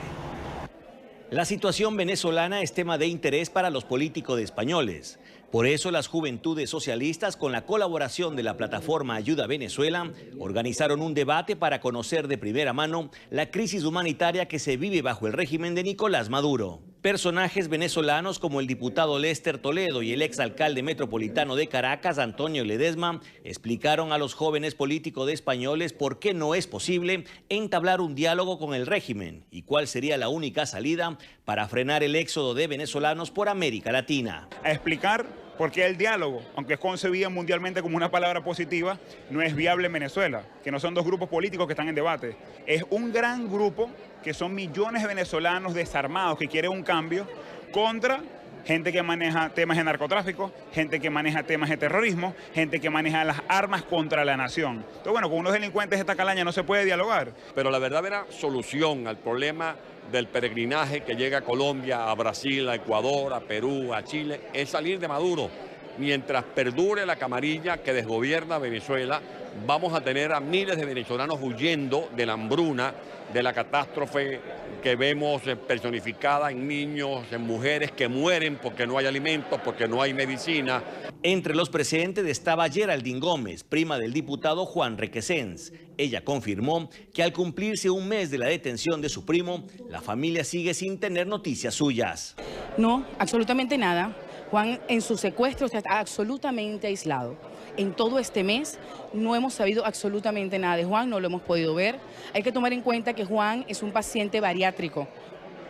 La situación venezolana es tema de interés para los políticos españoles. Por eso las Juventudes Socialistas, con la colaboración de la plataforma Ayuda Venezuela, organizaron un debate para conocer de primera mano la crisis humanitaria que se vive bajo el régimen de Nicolás Maduro. Personajes venezolanos como el diputado Lester Toledo y el exalcalde metropolitano de Caracas, Antonio Ledesma, explicaron a los jóvenes políticos españoles por qué no es posible entablar un diálogo con el régimen y cuál sería la única salida para frenar el éxodo de venezolanos por América Latina. A explicar por qué el diálogo, aunque es concebido mundialmente como una palabra positiva, no es viable en Venezuela, que no son dos grupos políticos que están en debate. Es un gran grupo que son millones de venezolanos desarmados que quieren un cambio contra gente que maneja temas de narcotráfico, gente que maneja temas de terrorismo, gente que maneja las armas contra la nación. Entonces, bueno, con unos delincuentes de esta calaña no se puede dialogar. Pero la verdadera solución al problema del peregrinaje que llega a Colombia, a Brasil, a Ecuador, a Perú, a Chile, es salir de Maduro. Mientras perdure la camarilla que desgobierna Venezuela, vamos a tener a miles de venezolanos huyendo de la hambruna, de la catástrofe que vemos personificada en niños, en mujeres que mueren porque no hay alimentos, porque no hay medicina. Entre los presentes estaba Geraldine Gómez, prima del diputado Juan Requesens. Ella confirmó que al cumplirse un mes de la detención de su primo, la familia sigue sin tener noticias suyas. No, absolutamente nada. Juan en su secuestro está absolutamente aislado. En todo este mes no hemos sabido absolutamente nada de Juan, no lo hemos podido ver. Hay que tomar en cuenta que Juan es un paciente bariátrico,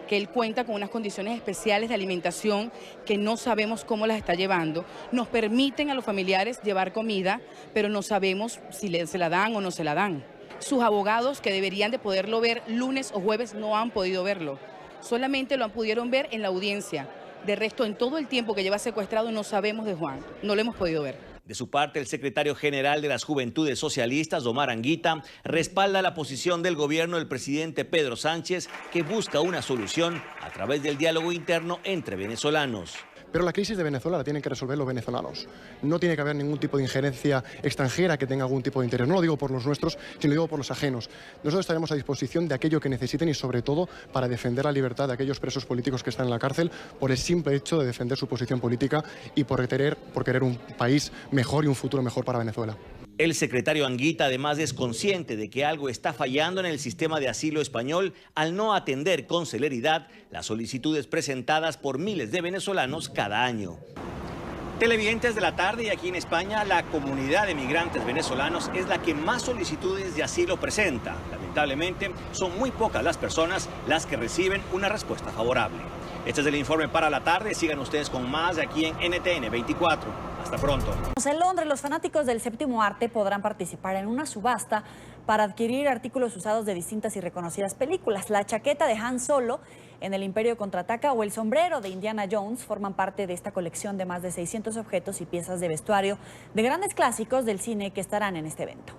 que él cuenta con unas condiciones especiales de alimentación que no sabemos cómo las está llevando. Nos permiten a los familiares llevar comida, pero no sabemos si se la dan o no se la dan. Sus abogados, que deberían de poderlo ver lunes o jueves, no han podido verlo. Solamente lo pudieron ver en la audiencia. De resto, en todo el tiempo que lleva secuestrado no sabemos de Juan, no lo hemos podido ver. De su parte, el secretario general de las Juventudes Socialistas, Omar Anguita, respalda la posición del gobierno del presidente Pedro Sánchez, que busca una solución a través del diálogo interno entre venezolanos. Pero la crisis de Venezuela la tienen que resolver los venezolanos. No tiene que haber ningún tipo de injerencia extranjera que tenga algún tipo de interés. No lo digo por los nuestros, sino lo digo por los ajenos. Nosotros estaremos a disposición de aquello que necesiten y sobre todo para defender la libertad de aquellos presos políticos que están en la cárcel por el simple hecho de defender su posición política y por querer un país mejor y un futuro mejor para Venezuela. El secretario Anguita además es consciente de que algo está fallando en el sistema de asilo español al no atender con celeridad las solicitudes presentadas por miles de venezolanos cada año. Televidentes de la tarde, y aquí en España la comunidad de migrantes venezolanos es la que más solicitudes de asilo presenta. Lamentablemente son muy pocas las personas las que reciben una respuesta favorable. Este es el informe para la tarde. Sigan ustedes con más aquí en NTN 24. Hasta pronto. En Londres, los fanáticos del séptimo arte podrán participar en una subasta para adquirir artículos usados de distintas y reconocidas películas. La chaqueta de Han Solo en El Imperio Contraataca o el sombrero de Indiana Jones forman parte de esta colección de más de 600 objetos y piezas de vestuario de grandes clásicos del cine que estarán en este evento.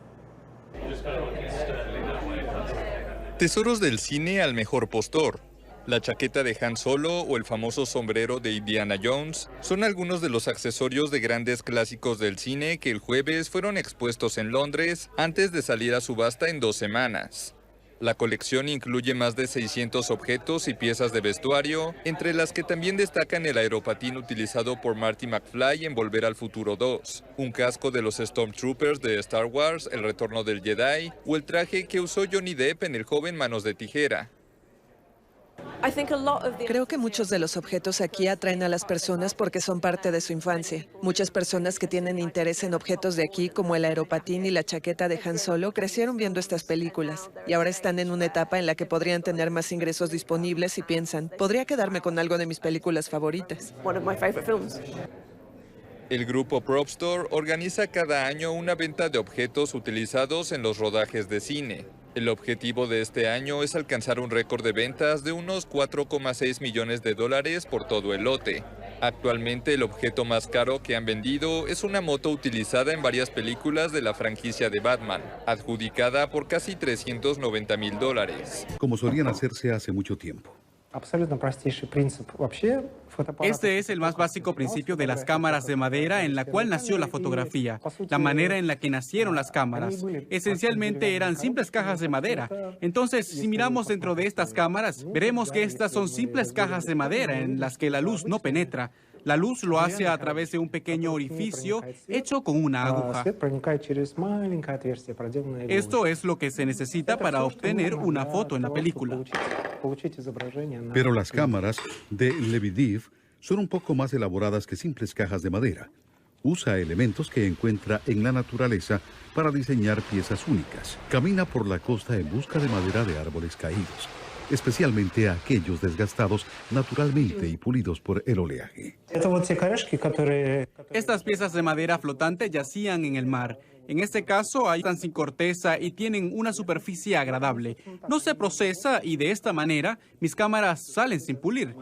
Tesoros del cine al mejor postor. La chaqueta de Han Solo o el famoso sombrero de Indiana Jones son algunos de los accesorios de grandes clásicos del cine que el jueves fueron expuestos en Londres antes de salir a subasta en 2 semanas. La colección incluye más de 600 objetos y piezas de vestuario, entre las que también destacan el aeropatín utilizado por Marty McFly en Volver al Futuro 2, un casco de los Stormtroopers de Star Wars, El Retorno del Jedi, o el traje que usó Johnny Depp en El Joven Manos de Tijera. Creo que muchos de los objetos aquí atraen a las personas porque son parte de su infancia. Muchas personas que tienen interés en objetos de aquí, como el aeropatín y la chaqueta de Han Solo, crecieron viendo estas películas y ahora están en una etapa en la que podrían tener más ingresos disponibles y piensan, podría quedarme con algo de mis películas favoritas. El grupo Prop Store organiza cada año una venta de objetos utilizados en los rodajes de cine. El objetivo de este año es alcanzar un récord de ventas de unos 4,6 millones de dólares por todo el lote. Actualmente el objeto más caro que han vendido es una moto utilizada en varias películas de la franquicia de Batman, adjudicada por casi $390,000. Como solían hacerse hace mucho tiempo. Este es el más básico principio de las cámaras de madera en la cual nació la fotografía, la manera en la que nacieron las cámaras. Esencialmente eran simples cajas de madera. Entonces, si miramos dentro de estas cámaras, veremos que estas son simples cajas de madera en las que la luz no penetra. La luz lo hace a través de un pequeño orificio hecho con una aguja. Esto es lo que se necesita para obtener una foto en la película. Pero las cámaras de Lebedev son un poco más elaboradas que simples cajas de madera. Usa elementos que encuentra en la naturaleza para diseñar piezas únicas. Camina por la costa en busca de madera de árboles caídos, especialmente aquellos desgastados naturalmente y pulidos por el oleaje. Estas piezas de madera flotante yacían en el mar. En este caso, están sin corteza y tienen una superficie agradable. No se procesa y de esta manera mis cámaras salen sin pulir.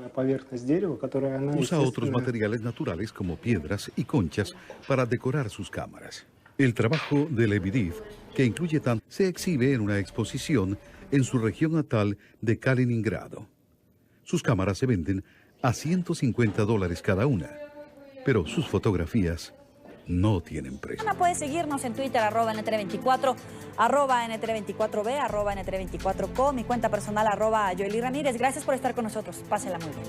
Usa otros materiales naturales como piedras y conchas para decorar sus cámaras. El trabajo de Lebedev, que incluye tanto, se exhibe en una exposición en su región natal de Kaliningrado. Sus cámaras se venden a $150 cada una, pero sus fotografías no tienen precio. Puedes seguirnos en Twitter, @NTN24, @NTN24B, @NTN24Co, mi cuenta personal, @Yoeli Ramírez. Gracias por estar con nosotros. Pásenla muy bien.